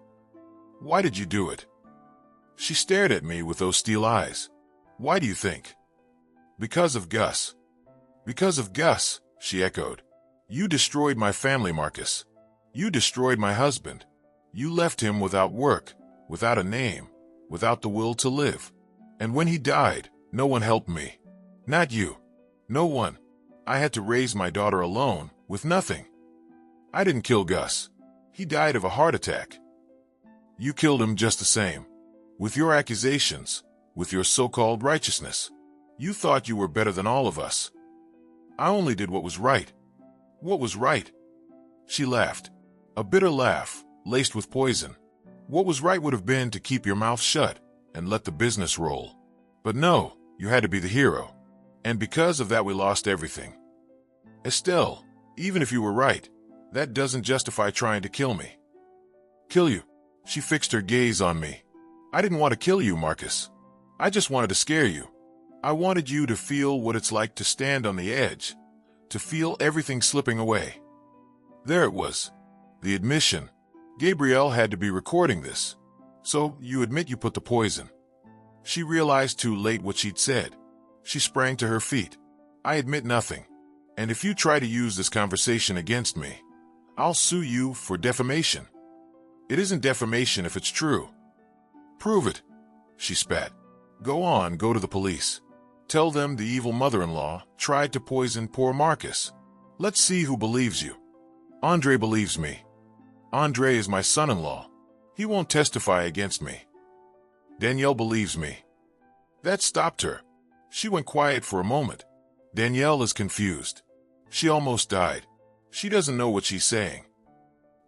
Why did you do it? She stared at me with those steel eyes. Why do you think? Because of Gus. Because of Gus, she echoed. You destroyed my family, Marcus. You destroyed my husband. You left him without work, without a name, without the will to live. And when he died, no one helped me. Not you. No one. I had to raise my daughter alone, with nothing. I didn't kill Gus. He died of a heart attack. You killed him just the same. With your accusations, with your so-called righteousness. You thought you were better than all of us. I only did what was right. What was right? She laughed. A bitter laugh, laced with poison. What was right would have been to keep your mouth shut and let the business roll. But no, you had to be the hero. And because of that we lost everything. Estelle, even if you were right, that doesn't justify trying to kill me. Kill you? She fixed her gaze on me. I didn't want to kill you, Marcus. I just wanted to scare you. I wanted you to feel what it's like to stand on the edge, to feel everything slipping away. There it was. The admission. Gabrielle had to be recording this. So, you admit you put the poison. She realized too late what she'd said. She sprang to her feet. I admit nothing. And if you try to use this conversation against me, I'll sue you for defamation. It isn't defamation if it's true. Prove it, she spat. Go on, go to the police. Tell them the evil mother-in-law tried to poison poor Marcus. Let's see who believes you. Andre believes me. Andre is my son-in-law. He won't testify against me. Danielle believes me. That stopped her. She went quiet for a moment. Danielle is confused. She almost died. She doesn't know what she's saying.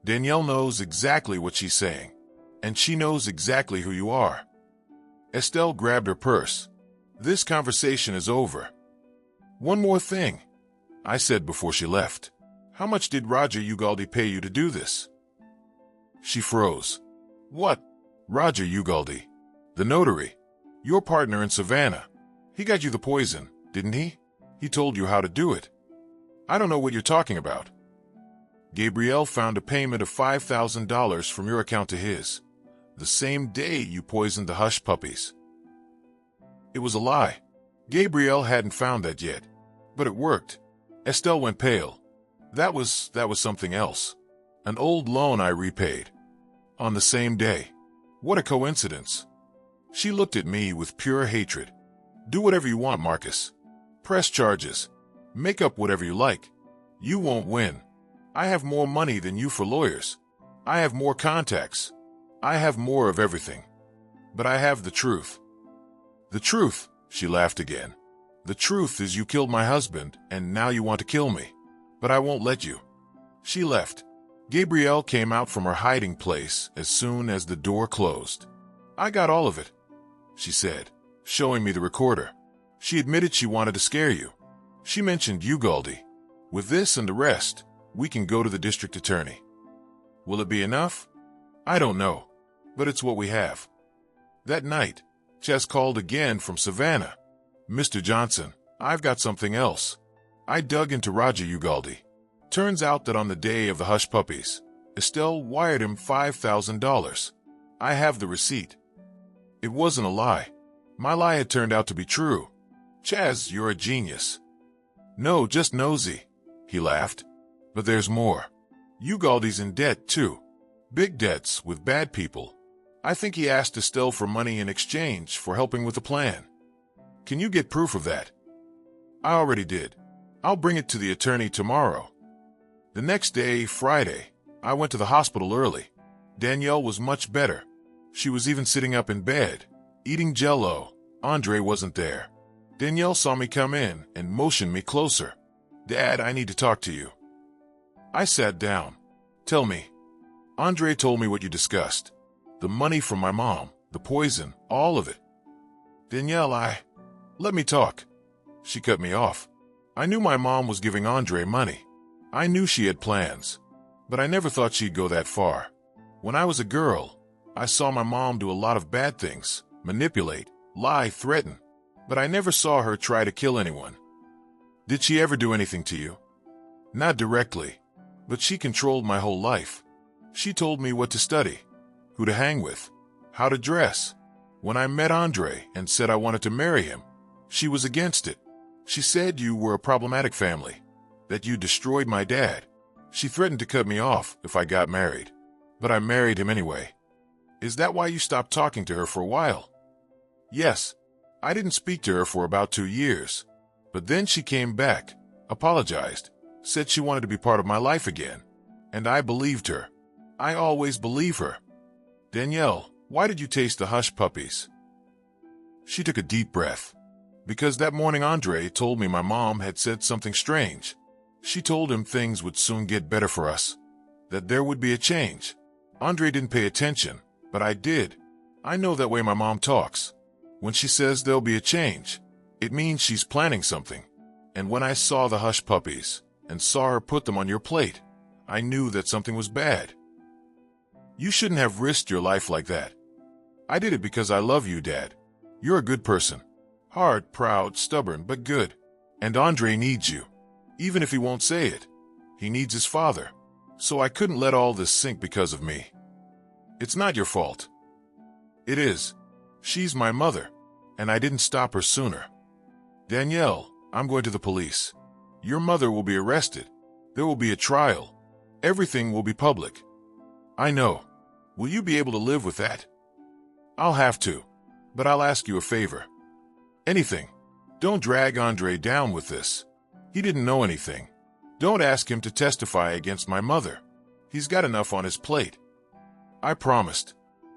Danielle knows exactly what she's saying. And she knows exactly who you are. Estelle grabbed her purse. This conversation is over. One more thing, I said before she left. How much did Roger Ugalde pay you to do this? She froze. What? Roger Ugalde. The notary. Your partner in Savannah. He got you the poison, didn't he? He told you how to do it. I don't know what you're talking about. Gabrielle found a payment of $5,000 from your account to his, the same day you poisoned the hush puppies. It was a lie. Gabrielle hadn't found that yet, but it worked. Estelle went pale. That was something else. An old loan I repaid. On the same day. What a coincidence. She looked at me with pure hatred. Do whatever you want, Marcus. Press charges. Make up whatever you like. You won't win. I have more money than you for lawyers. I have more contacts. I have more of everything. But I have the truth. The truth, she laughed again. The truth is you killed my husband, and now you want to kill me. But I won't let you. She left. Gabrielle came out from her hiding place as soon as the door closed. I got all of it, she said, showing me the recorder. She admitted she wanted to scare you. She mentioned Ugalde. With this and the rest, we can go to the district attorney. Will it be enough? I don't know, but it's what we have. That night, Chess called again from Savannah. Mr. Johnson, I've got something else. I dug into Roger Ugalde. Turns out that on the day of the hush puppies, Estelle wired him $5,000. I have the receipt. It wasn't a lie. My lie had turned out to be true. Chaz, you're a genius. No, just nosy, he laughed. But there's more. Ugalde's in debt, too. Big debts with bad people. I think he asked Estelle for money in exchange for helping with the plan. Can you get proof of that? I already did. I'll bring it to the attorney tomorrow. The next day, Friday, I went to the hospital early. Danielle was much better. She was even sitting up in bed, eating Jell-O. Andre wasn't there. Danielle saw me come in and motioned me closer. Dad, I need to talk to you. I sat down. Tell me. Andre told me what you discussed. The money from my mom, the poison, all of it. Danielle, let me talk. She cut me off. I knew my mom was giving Andre money. I knew she had plans, but I never thought she'd go that far. When I was a girl, I saw my mom do a lot of bad things, manipulate, lie, threaten, but I never saw her try to kill anyone. Did she ever do anything to you? Not directly, but she controlled my whole life. She told me what to study, who to hang with, how to dress. When I met Andre and said I wanted to marry him, she was against it. She said you were a problematic family, that you destroyed my dad. She threatened to cut me off if I got married, but I married him anyway. Is that why you stopped talking to her for a while? Yes, I didn't speak to her for about 2 years, but then she came back, apologized, said she wanted to be part of my life again, and I believed her. I always believe her. Danielle, why did you taste the hush puppies? She took a deep breath. Because that morning Andre told me my mom had said something strange. She told him things would soon get better for us, that there would be a change. Andre didn't pay attention, but I did. I know that way my mom talks. When she says there'll be a change, it means she's planning something. And when I saw the hush puppies and saw her put them on your plate, I knew that something was bad. You shouldn't have risked your life like that. I did it because I love you, Dad. You're a good person. Hard, proud, stubborn, but good. And Andre needs you. Even if he won't say it, he needs his father. So I couldn't let all this sink because of me. It's not your fault. It is. She's my mother, and I didn't stop her sooner. Danielle, I'm going to the police. Your mother will be arrested. There will be a trial. Everything will be public. I know. Will you be able to live with that? I'll have to, but I'll ask you a favor. Anything. Don't drag Andre down with this. He didn't know anything. Don't ask him to testify against my mother. He's got enough on his plate. I promised,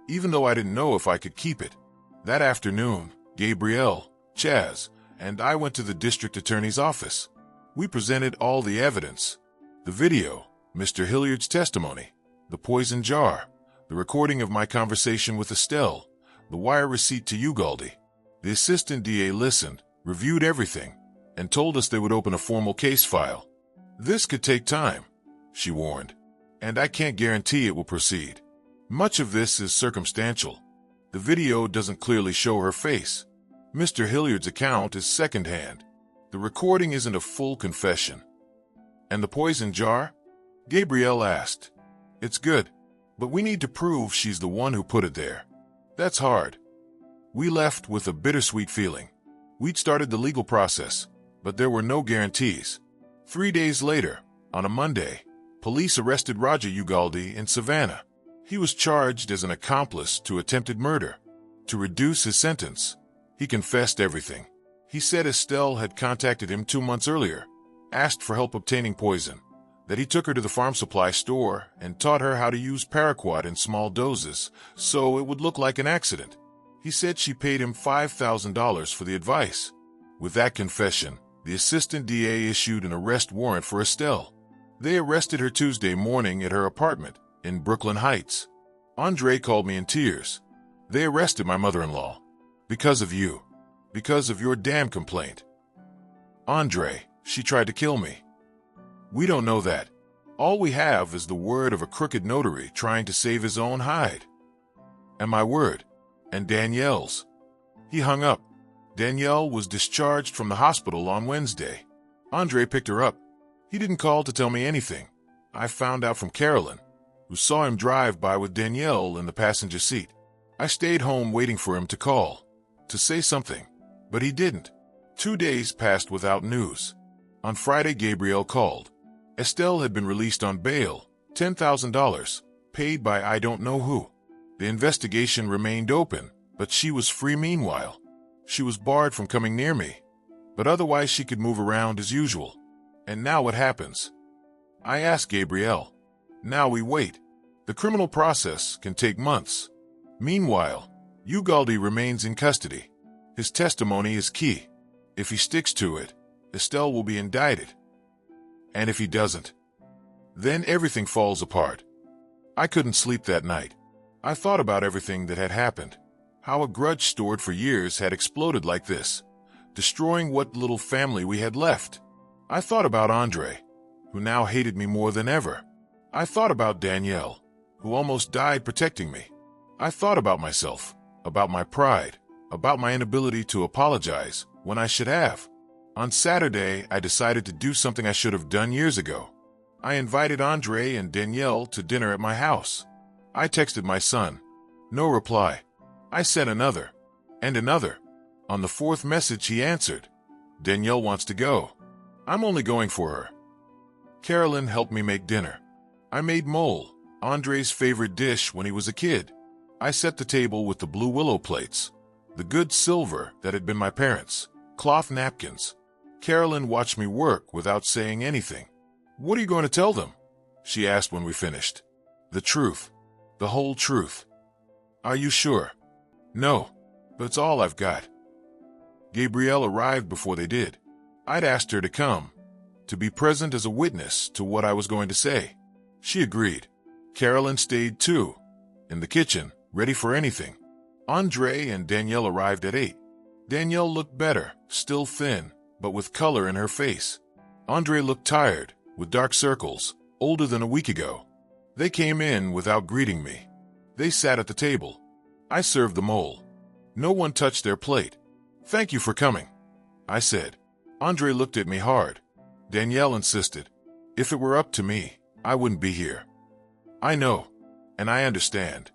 even though I didn't know if I could keep it. That afternoon, Gabrielle, Chaz, and I went to the district attorney's office. We presented all the evidence. The video, Mr. Hilliard's testimony, the poison jar, the recording of my conversation with Estelle, the wire receipt to Ugalde. The assistant DA listened, reviewed everything, and told us they would open a formal case file. This could take time, she warned, and I can't guarantee it will proceed. Much of this is circumstantial. The video doesn't clearly show her face. Mr. Hilliard's account is secondhand. The recording isn't a full confession. And the poison jar? Gabrielle asked. It's good, but we need to prove she's the one who put it there. That's hard. We left with a bittersweet feeling. We'd started the legal process, but there were no guarantees. 3 days later, on a Monday, police arrested Roger Ugalde in Savannah. He was charged as an accomplice to attempted murder. To reduce his sentence, he confessed everything. He said Estelle had contacted him 2 months earlier, asked for help obtaining poison, that he took her to the farm supply store and taught her how to use paraquat in small doses so it would look like an accident. He said she paid him $5,000 for the advice. With that confession, the assistant DA issued an arrest warrant for Estelle. They arrested her Tuesday morning at her apartment in Brooklyn Heights. Andre called me in tears. They arrested my mother-in-law. Because of you. Because of your damn complaint. Andre, she tried to kill me. We don't know that. All we have is the word of a crooked notary trying to save his own hide. And my word. And Danielle's. He hung up. Danielle was discharged from the hospital on Wednesday. Andre picked her up. He didn't call to tell me anything. I found out from Carolyn, who saw him drive by with Danielle in the passenger seat. I stayed home waiting for him to call, to say something, but he didn't. 2 days passed without news. On Friday, Gabrielle called. Estelle had been released on bail, $10,000, paid by I don't know who. The investigation remained open, but she was free meanwhile. She was barred from coming near me, but otherwise she could move around as usual. And now what happens? I asked Gabrielle. Now we wait. The criminal process can take months. Meanwhile, Ugalde remains in custody. His testimony is key. If he sticks to it, Estelle will be indicted. And if he doesn't, then everything falls apart. I couldn't sleep that night. I thought about everything that had happened. How a grudge stored for years had exploded like this, destroying what little family we had left. I thought about Andre, who now hated me more than ever. I thought about Danielle, who almost died protecting me. I thought about myself, about my pride, about my inability to apologize when I should have. On Saturday, I decided to do something I should have done years ago. I invited Andre and Danielle to dinner at my house. I texted my son. No reply. I sent another. And another. On the 4th message, he answered. Danielle wants to go. I'm only going for her. Carolyn helped me make dinner. I made mole, Andre's favorite dish when he was a kid. I set the table with the blue willow plates, the good silver that had been my parents', cloth napkins. Carolyn watched me work without saying anything. What are you going to tell them? She asked when we finished. The truth. The whole truth. Are you sure? No, but it's all I've got. Gabrielle arrived before they did. I'd asked her to come, to be present as a witness to what I was going to say. She agreed. Carolyn stayed too, in the kitchen, ready for anything. Andre and Danielle arrived at 8. Danielle looked better, still thin, but with color in her face. Andre looked tired, with dark circles, older than a week ago. They came in without greeting me. They sat at the table. I served the mole. No one touched their plate. Thank you for coming, I said. Andre looked at me hard. Danielle insisted. If it were up to me, I wouldn't be here. I know, and I understand.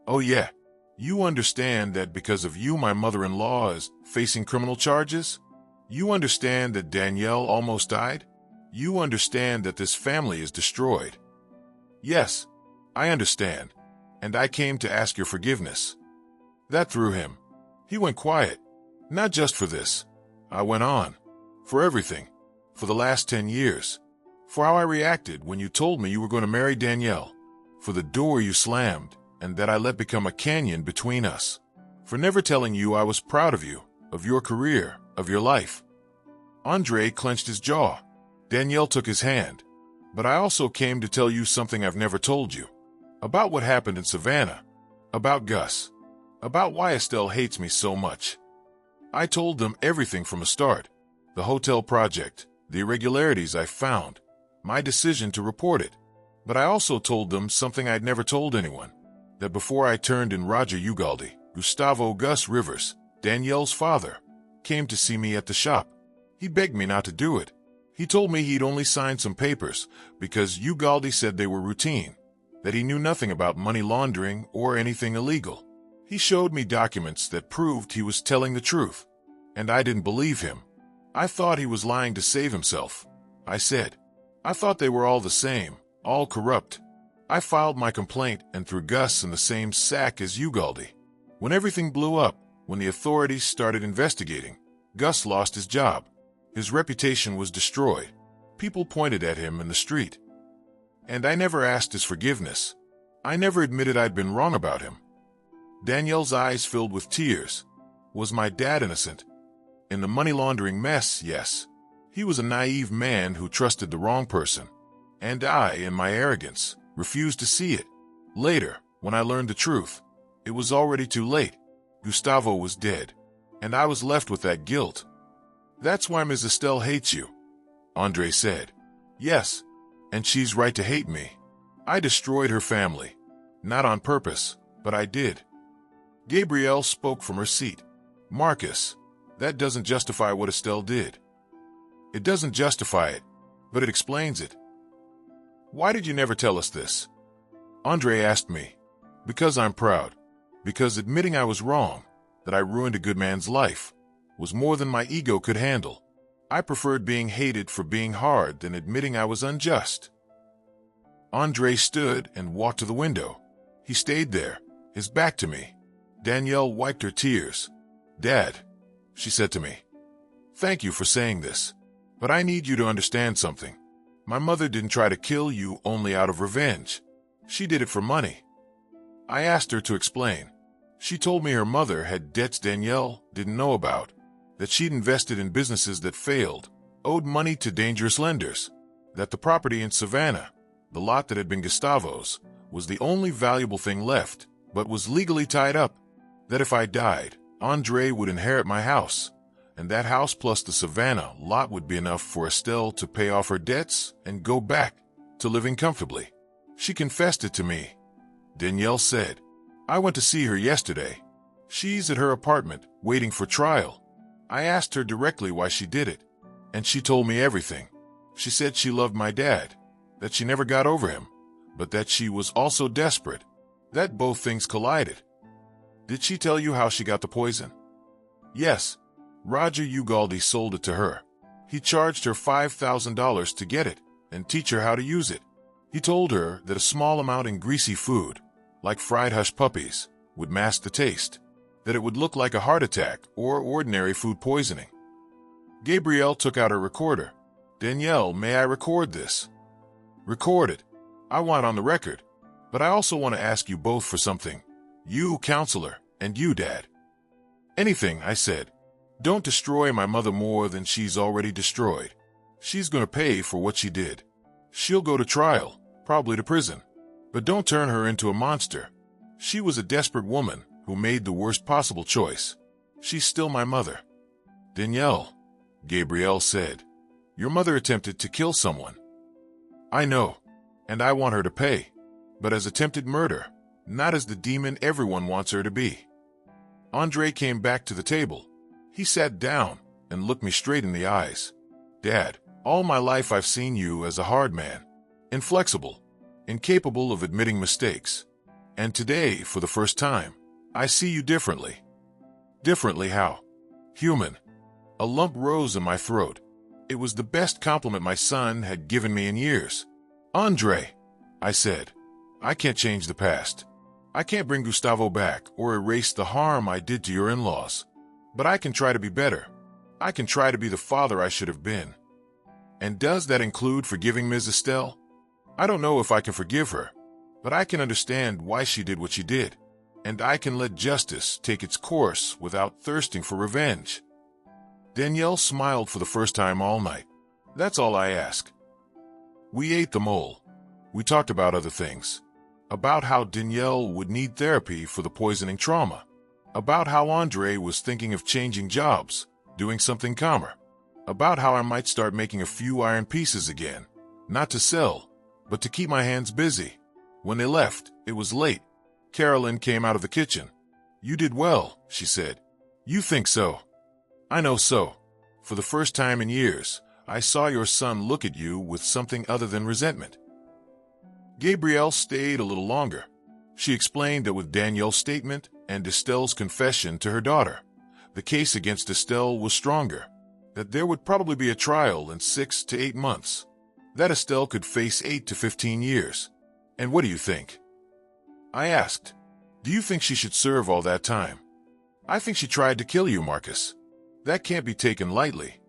Oh yeah, you understand that because of you my mother-in-law is facing criminal charges? You understand that Danielle almost died? You understand that this family is destroyed? Yes, I understand, and I came to ask your forgiveness. That threw him. He went quiet. Not just for this. I went on. For everything. For the last 10 years. For how I reacted when you told me you were going to marry Danielle. For the door you slammed, and that I let become a canyon between us. For never telling you I was proud of you, of your career, of your life. Andre clenched his jaw. Danielle took his hand. But I also came to tell you something I've never told you. About what happened in Savannah. About Gus. About why Estelle hates me so much. I told them everything from the start. The hotel project, the irregularities I found, my decision to report it. But I also told them something I'd never told anyone. That before I turned in Roger Ugalde, Gustavo Gus Rivers, Danielle's father, came to see me at the shop. He begged me not to do it. He told me he'd only signed some papers because Ugalde said they were routine, that he knew nothing about money laundering or anything illegal. He showed me documents that proved he was telling the truth, and I didn't believe him. I thought he was lying to save himself. I said, I thought they were all the same, all corrupt. I filed my complaint and threw Gus in the same sack as Ugaldi. When everything blew up, when the authorities started investigating, Gus lost his job. His reputation was destroyed. People pointed at him in the street. And I never asked his forgiveness. I never admitted I'd been wrong about him. Danielle's eyes filled with tears. Was my dad innocent? In the money laundering mess, yes. He was a naive man who trusted the wrong person. And I, in my arrogance, refused to see it. Later, when I learned the truth, it was already too late. Gustavo was dead, and I was left with that guilt. That's why Ms. Estelle hates you, Andre said. Yes, and she's right to hate me. I destroyed her family. Not on purpose, but I did. Gabrielle spoke from her seat. Marcus, that doesn't justify what Estelle did. It doesn't justify it, but it explains it. Why did you never tell us this? Andre asked me. Because I'm proud. Because admitting I was wrong, that I ruined a good man's life, was more than my ego could handle. I preferred being hated for being hard than admitting I was unjust. Andre stood and walked to the window. He stayed there, his back to me. Danielle wiped her tears. Dad, she said to me, thank you for saying this, but I need you to understand something. My mother didn't try to kill you only out of revenge. She did it for money. I asked her to explain. She told me her mother had debts Danielle didn't know about, that she'd invested in businesses that failed, owed money to dangerous lenders, that the property in Savannah, the lot that had been Gustavo's, was the only valuable thing left, but was legally tied up, that if I died, Andre would inherit my house, and that house plus the Savannah lot would be enough for Estelle to pay off her debts and go back to living comfortably. She confessed it to me. Danielle said, I went to see her yesterday. She's at her apartment, waiting for trial. I asked her directly why she did it, and she told me everything. She said she loved my dad, that she never got over him, but that she was also desperate, that both things collided. Did she tell you how she got the poison? Yes. Roger Ugaldi sold it to her. He charged her $5,000 to get it and teach her how to use it. He told her that a small amount in greasy food, like fried hush puppies, would mask the taste, that it would look like a heart attack or ordinary food poisoning. Gabrielle took out her recorder. Danielle, may I record this? Record it. I want on the record. But I also want to ask you both for something. You, counselor, and you, Dad. Anything, I said. Don't destroy my mother more than she's already destroyed. She's going to pay for what she did. She'll go to trial, probably to prison. But don't turn her into a monster. She was a desperate woman who made the worst possible choice. She's still my mother. Danielle, Gabrielle said, your mother attempted to kill someone. I know, and I want her to pay, but as attempted murder, not as the demon everyone wants her to be. Andre came back to the table. He sat down and looked me straight in the eyes. Dad, all my life I've seen you as a hard man, inflexible, incapable of admitting mistakes. And today, for the first time, I see you differently. Differently how? Human. A lump rose in my throat. It was the best compliment my son had given me in years. Andre, I said, I can't change the past. I can't bring Gustavo back or erase the harm I did to your in-laws. But I can try to be better. I can try to be the father I should have been. And does that include forgiving Ms. Estelle? I don't know if I can forgive her, but I can understand why she did what she did, and I can let justice take its course without thirsting for revenge. Danielle smiled for the first time all night. That's all I ask. We ate the mole. We talked about other things. About how Danielle would need therapy for the poisoning trauma. About how Andre was thinking of changing jobs, doing something calmer. About how I might start making a few iron pieces again, not to sell, but to keep my hands busy. When they left, it was late. Carolyn came out of the kitchen. You did well, she said. You think so? I know so. For the first time in years, I saw your son look at you with something other than resentment. Gabrielle stayed a little longer. She explained that with Danielle's statement and Estelle's confession to her daughter, the case against Estelle was stronger, that there would probably be a trial in 6 to 8 months, that Estelle could face 8 to 15 years, And what do you think? I asked. Do you think she should serve all that time? I think she tried to kill you, Marcus. That can't be taken lightly.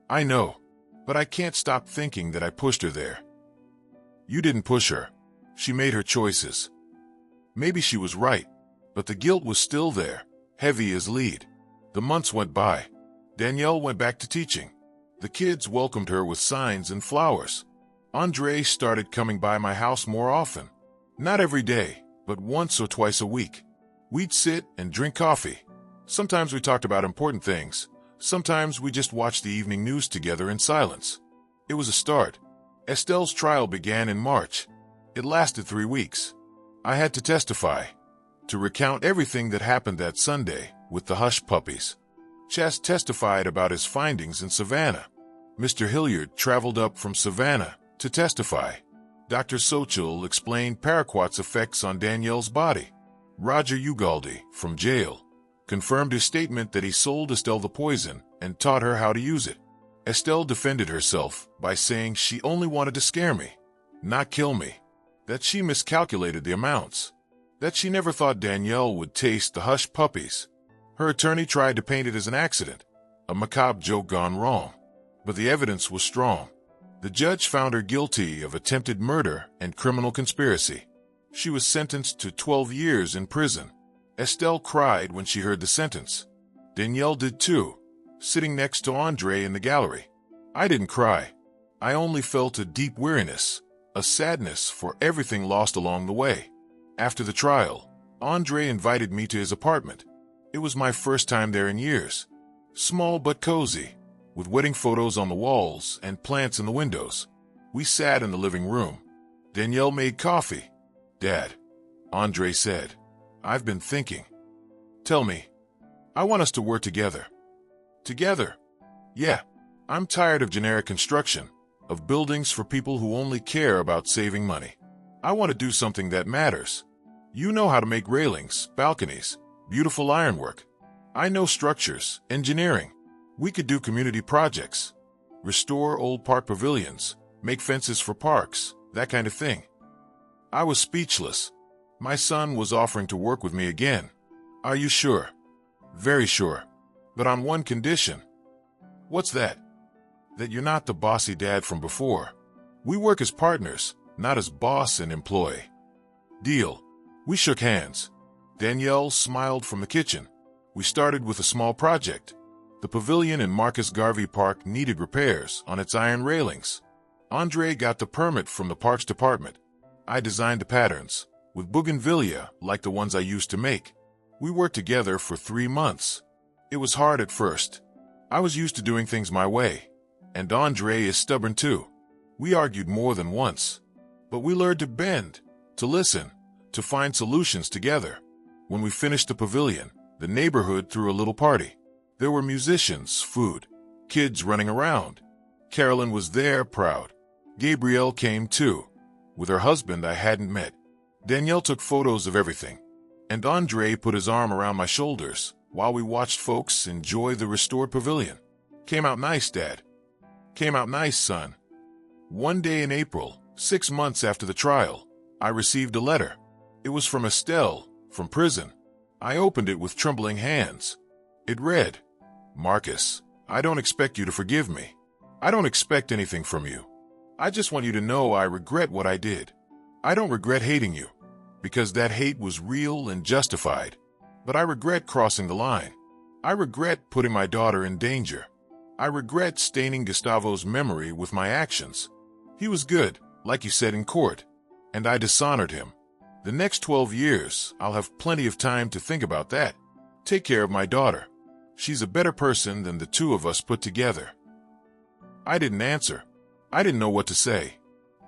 I know, but I can't stop thinking that I pushed her there. You didn't push her. She made her choices. Maybe she was right, but the guilt was still there, heavy as lead. The months went by. Danielle went back to teaching. The kids welcomed her with signs and flowers. Andre started coming by my house more often. Not every day, but once or twice a week. We'd sit and drink coffee. Sometimes we talked about important things. Sometimes we just watched the evening news together in silence. It was a start. Estelle's trial began in March. It lasted 3 weeks. I had to testify, to recount everything that happened that Sunday with the hush puppies. Chas testified about his findings in Savannah. Mr. Hilliard traveled up from Savannah to testify. Dr. Sochil explained paraquat's effects on Danielle's body. Roger Ugaldi, from jail, confirmed his statement that he sold Estelle the poison and taught her how to use it. Estelle defended herself by saying she only wanted to scare me, not kill me, that she miscalculated the amounts, that she never thought Danielle would taste the hush puppies. Her attorney tried to paint it as an accident, a macabre joke gone wrong, but the evidence was strong. The judge found her guilty of attempted murder and criminal conspiracy. She was sentenced to 12 years in prison. Estelle cried when she heard the sentence. Danielle did too, sitting next to Andre in the gallery. I didn't cry. I only felt a deep weariness, a sadness for everything lost along the way. After the trial, Andre invited me to his apartment. It was my first time there in years. Small but cozy, with wedding photos on the walls and plants in the windows. We sat in the living room. Danielle made coffee. Dad, Andre said, I've been thinking. Tell me. I want us to work together. Together? Yeah. I'm tired of generic construction, of buildings for people who only care about saving money. I want to do something that matters. You know how to make railings, balconies, beautiful ironwork. I know structures, engineering. We could do community projects, restore old park pavilions, make fences for parks, that kind of thing. I was speechless. My son was offering to work with me again. Are you sure? Very sure. But on one condition. What's that? That you're not the bossy dad from before. We work as partners, not as boss and employee. Deal. We shook hands. Danielle smiled from the kitchen. We started with a small project. The pavilion in Marcus Garvey Park needed repairs on its iron railings. Andre got the permit from the Parks Department. I designed the patterns, with bougainvillea like the ones I used to make. We worked together for 3 months. It was hard at first. I was used to doing things my way, and Andre is stubborn too. We argued more than once, but we learned to bend, to listen, to find solutions together. When we finished the pavilion, the neighborhood threw a little party. There were musicians, food, kids running around. Carolyn was there, proud. Gabrielle came too, with her husband I hadn't met. Danielle took photos of everything, and Andre put his arm around my shoulders while we watched folks enjoy the restored pavilion. Came out nice, Dad. Came out nice, son. One day in April, 6 months after the trial, I received a letter. It was from Estelle, from prison. I opened it with trembling hands. It read, Marcus, I don't expect you to forgive me. I don't expect anything from you. I just want you to know I regret what I did. I don't regret hating you, because that hate was real and justified. But I regret crossing the line. I regret putting my daughter in danger. I regret staining Gustavo's memory with my actions. He was good, like you said in court, and I dishonored him. The next 12 years, I'll have plenty of time to think about that. Take care of my daughter. She's a better person than the two of us put together. I didn't answer. I didn't know what to say,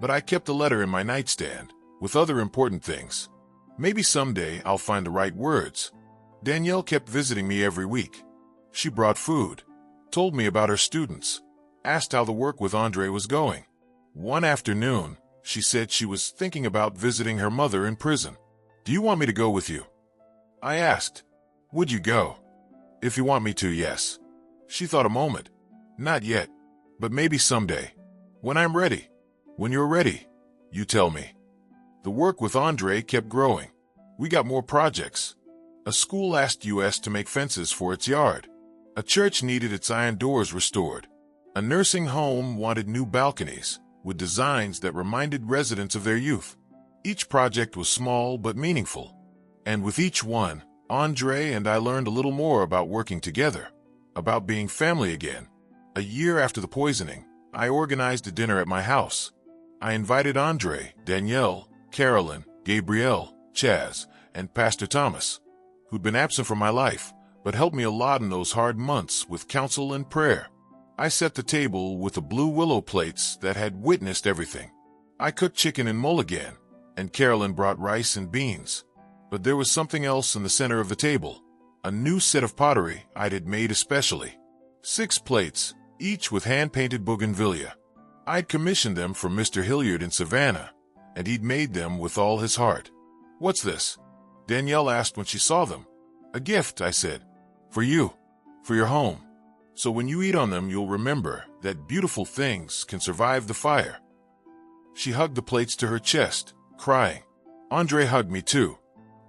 but I kept the letter in my nightstand with other important things. Maybe someday I'll find the right words. Danielle kept visiting me every week. She brought food, told me about her students, asked how the work with Andre was going. One afternoon, she said she was thinking about visiting her mother in prison. Do you want me to go with you? I asked. Would you go? If you want me to, yes. She thought a moment. Not yet, but maybe someday. When I'm ready. When you're ready, you tell me. The work with Andre kept growing. We got more projects. A school asked us to make fences for its yard. A church needed its iron doors restored. A nursing home wanted new balconies with designs that reminded residents of their youth. Each project was small but meaningful. And with each one, Andre and I learned a little more about working together, about being family again. A year after the poisoning, I organized a dinner at my house. I invited Andre, Danielle, Carolyn, Gabrielle, Chaz, and Pastor Thomas, who'd been absent from my life, but helped me a lot in those hard months with counsel and prayer. I set the table with the blue willow plates that had witnessed everything. I cooked chicken in mulligan, and Carolyn brought rice and beans. But there was something else in the center of the table, a new set of pottery I had made especially. 6 plates, each with hand-painted bougainvillea. I'd commissioned them from Mr. Hilliard in Savannah, and he'd made them with all his heart. "What's this?" Danielle asked when she saw them. "A gift," I said. "For you, for your home. So when you eat on them, you'll remember that beautiful things can survive the fire." She hugged the plates to her chest, crying. Andre hugged me too,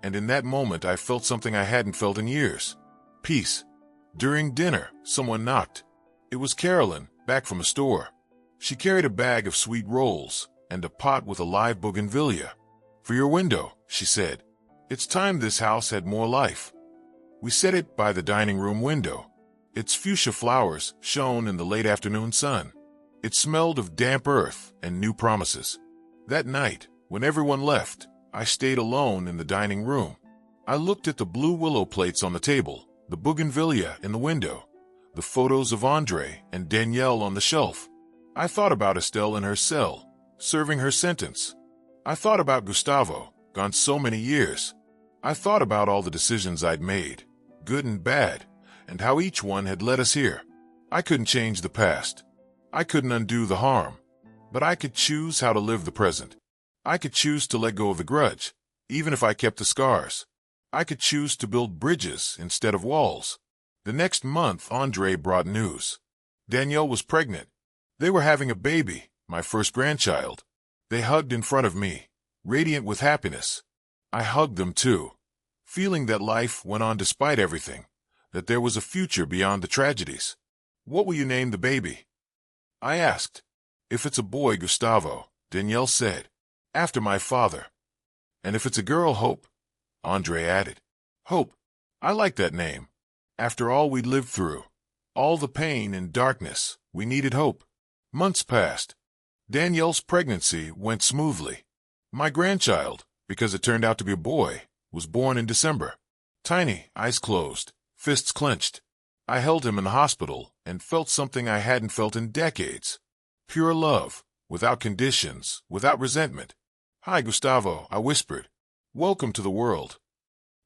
and in that moment I felt something I hadn't felt in years. Peace. During dinner, someone knocked. It was Carolyn, back from a store. She carried a bag of sweet rolls and a pot with a live bougainvillea. "For your window," she said. "It's time this house had more life." We set it by the dining room window. Its fuchsia flowers shone in the late afternoon sun. It smelled of damp earth and new promises. That night, when everyone left, I stayed alone in the dining room. I looked at the blue willow plates on the table, the bougainvillea in the window, the photos of Andre and Danielle on the shelf. I thought about Estelle in her cell, serving her sentence. I thought about Gustavo, gone so many years. I thought about all the decisions I'd made, good and bad, and how each one had led us here. I couldn't change the past. I couldn't undo the harm. But I could choose how to live the present. I could choose to let go of the grudge, even if I kept the scars. I could choose to build bridges instead of walls. The next month, Andre brought news. Danielle was pregnant. They were having a baby, my first grandchild. They hugged in front of me, radiant with happiness. I hugged them too, feeling that life went on despite everything, that there was a future beyond the tragedies. "What will you name the baby?" I asked. "If it's a boy, Gustavo," Danielle said, "after my father. And if it's a girl, Hope," Andre added. "Hope. I like that name. After all we'd lived through, all the pain and darkness, we needed hope." Months passed. Danielle's pregnancy went smoothly. My grandchild, because it turned out to be a boy, was born in December. Tiny, eyes closed, fists clenched. I held him in the hospital and felt something I hadn't felt in decades. Pure love, without conditions, without resentment. "Hi, Gustavo," I whispered. "Welcome to the world."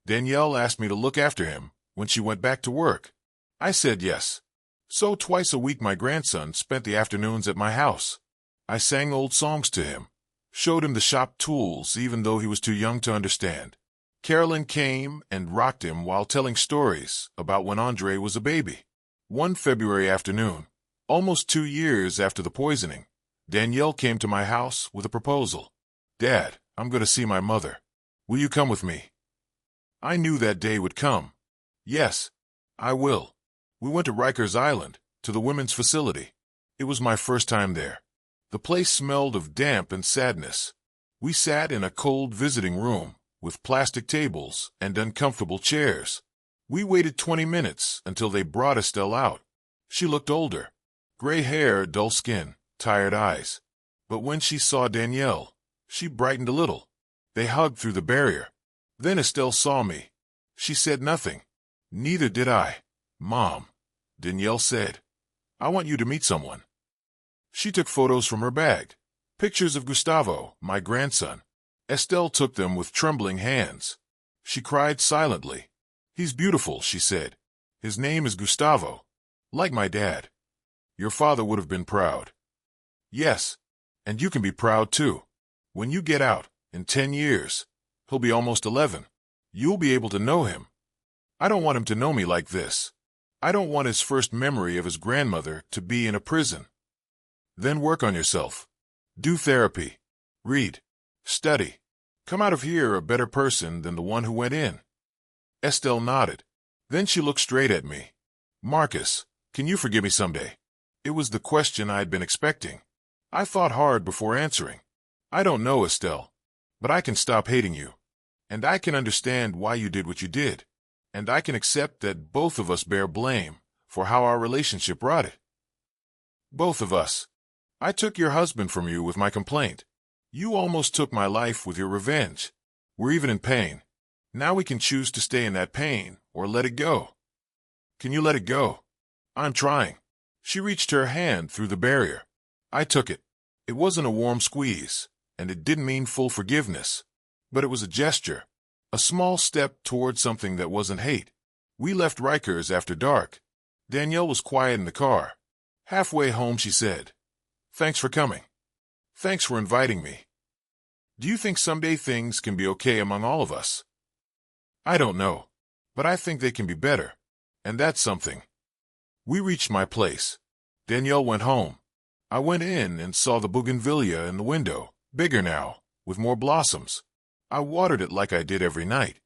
Danielle asked me to look after him when she went back to work. I said yes. So twice a week my grandson spent the afternoons at my house. I sang old songs to him, showed him the shop tools even though he was too young to understand. Carolyn came and rocked him while telling stories about when Andre was a baby. One February afternoon, almost 2 years after the poisoning, Danielle came to my house with a proposal. "Dad, I'm going to see my mother. Will you come with me?" I knew that day would come. "Yes, I will." We went to Rikers Island, to the women's facility. It was my first time there. The place smelled of damp and sadness. We sat in a cold visiting room, with plastic tables and uncomfortable chairs. We waited 20 minutes until they brought Estelle out. She looked older. Gray hair, dull skin, tired eyes. But when she saw Danielle, she brightened a little. They hugged through the barrier. Then Estelle saw me. She said nothing. "Neither did I, Mom," Danielle said. "I want you to meet someone." She took photos from her bag. Pictures of Gustavo, my grandson. Estelle took them with trembling hands. She cried silently. "He's beautiful," she said. "His name is Gustavo. Like my dad. Your father would have been proud." "Yes, and you can be proud too. When you get out, in 10 years, he'll be almost 11. You'll be able to know him. I don't want him to know me like this. I don't want his first memory of his grandmother to be in a prison." Then work on yourself. Do therapy. Read. Study. Come out of here a better person than the one who went in. Estelle nodded. Then she looked straight at me. Marcus, can you forgive me someday? It was the question I had been expecting. I thought hard before answering. I don't know, Estelle, but I can stop hating you. And I can understand why you did what you did. And I can accept that both of us bear blame for how our relationship rotted. Both of us. I took your husband from you with my complaint. You almost took my life with your revenge. We're even in pain. Now we can choose to stay in that pain or let it go. Can you let it go? I'm trying. She reached her hand through the barrier. I took it. It wasn't a warm squeeze, and it didn't mean full forgiveness. But it was a gesture, a small step toward something that wasn't hate. We left Rikers after dark. Danielle was quiet in the car. Halfway home she said, "Thanks for coming. Thanks for inviting me. Do you think someday things can be okay among all of us?" I don't know, but I think they can be better, and that's something. We reached my place. Danielle went home. I went in and saw the bougainvillea in the window, bigger now, with more blossoms. I watered it like I did every night.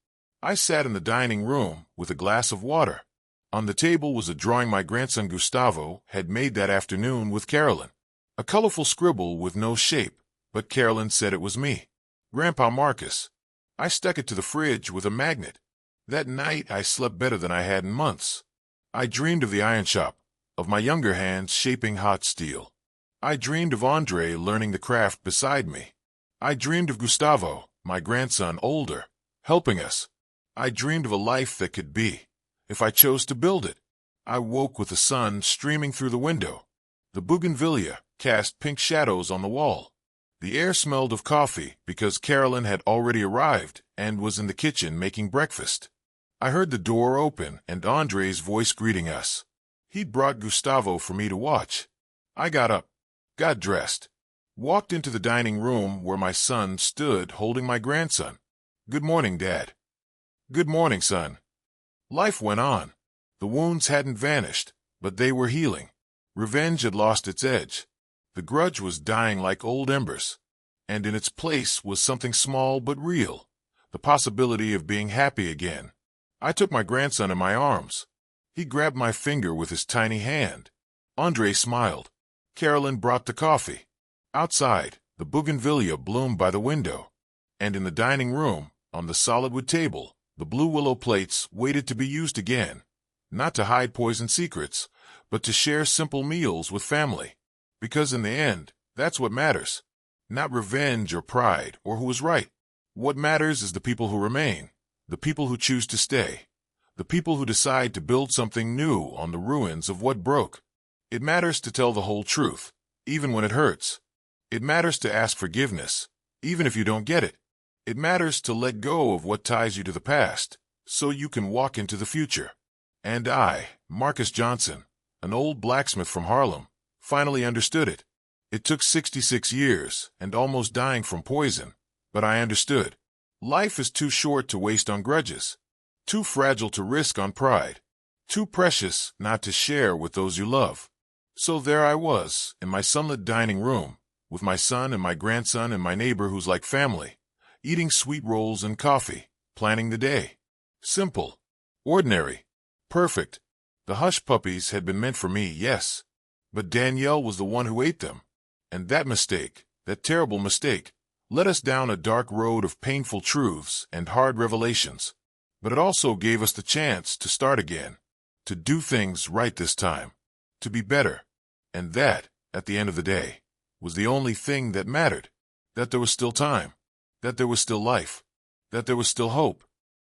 I sat in the dining room with a glass of water. On the table was a drawing my grandson Gustavo had made that afternoon with Carolyn. A colorful scribble with no shape, but Carolyn said it was me. Grandpa Marcus. I stuck it to the fridge with a magnet. That night I slept better than I had in months. I dreamed of the iron shop, of my younger hands shaping hot steel. I dreamed of Andre learning the craft beside me. I dreamed of Gustavo, my grandson older, helping us. I dreamed of a life that could be, if I chose to build it. I woke with the sun streaming through the window. The bougainvillea cast pink shadows on the wall. The air smelled of coffee because Carolyn had already arrived and was in the kitchen making breakfast. I heard the door open and Andre's voice greeting us. He'd brought Gustavo for me to watch. I got up, got dressed, walked into the dining room where my son stood holding my grandson. "Good morning, Dad." "Good morning, son." Life went on. The wounds hadn't vanished, but they were healing. Revenge had lost its edge. The grudge was dying like old embers. And in its place was something small but real, the possibility of being happy again. I took my grandson in my arms. He grabbed my finger with his tiny hand. Andre smiled. Carolyn brought the coffee. Outside, the bougainvillea bloomed by the window. And in the dining room, on the solid wood table, the blue willow plates waited to be used again, not to hide poison secrets, but to share simple meals with family. Because in the end, that's what matters. Not revenge or pride or who is right. What matters is the people who remain, the people who choose to stay, the people who decide to build something new on the ruins of what broke. It matters to tell the whole truth, even when it hurts. It matters to ask forgiveness, even if you don't get it. It matters to let go of what ties you to the past, so you can walk into the future. And I, Marcus Johnson, an old blacksmith from Harlem, finally understood it. It took 66 years and almost dying from poison, but I understood. Life is too short to waste on grudges, too fragile to risk on pride, too precious not to share with those you love. So there I was, in my sunlit dining room, with my son and my grandson and my neighbor who's like family, eating sweet rolls and coffee, planning the day. Simple, ordinary, perfect. The hush puppies had been meant for me, yes, but Danielle was the one who ate them. And that mistake, that terrible mistake, led us down a dark road of painful truths and hard revelations. But it also gave us the chance to start again, to do things right this time, to be better. And that, at the end of the day, was the only thing that mattered. That there was still time, that there was still life, that there was still hope.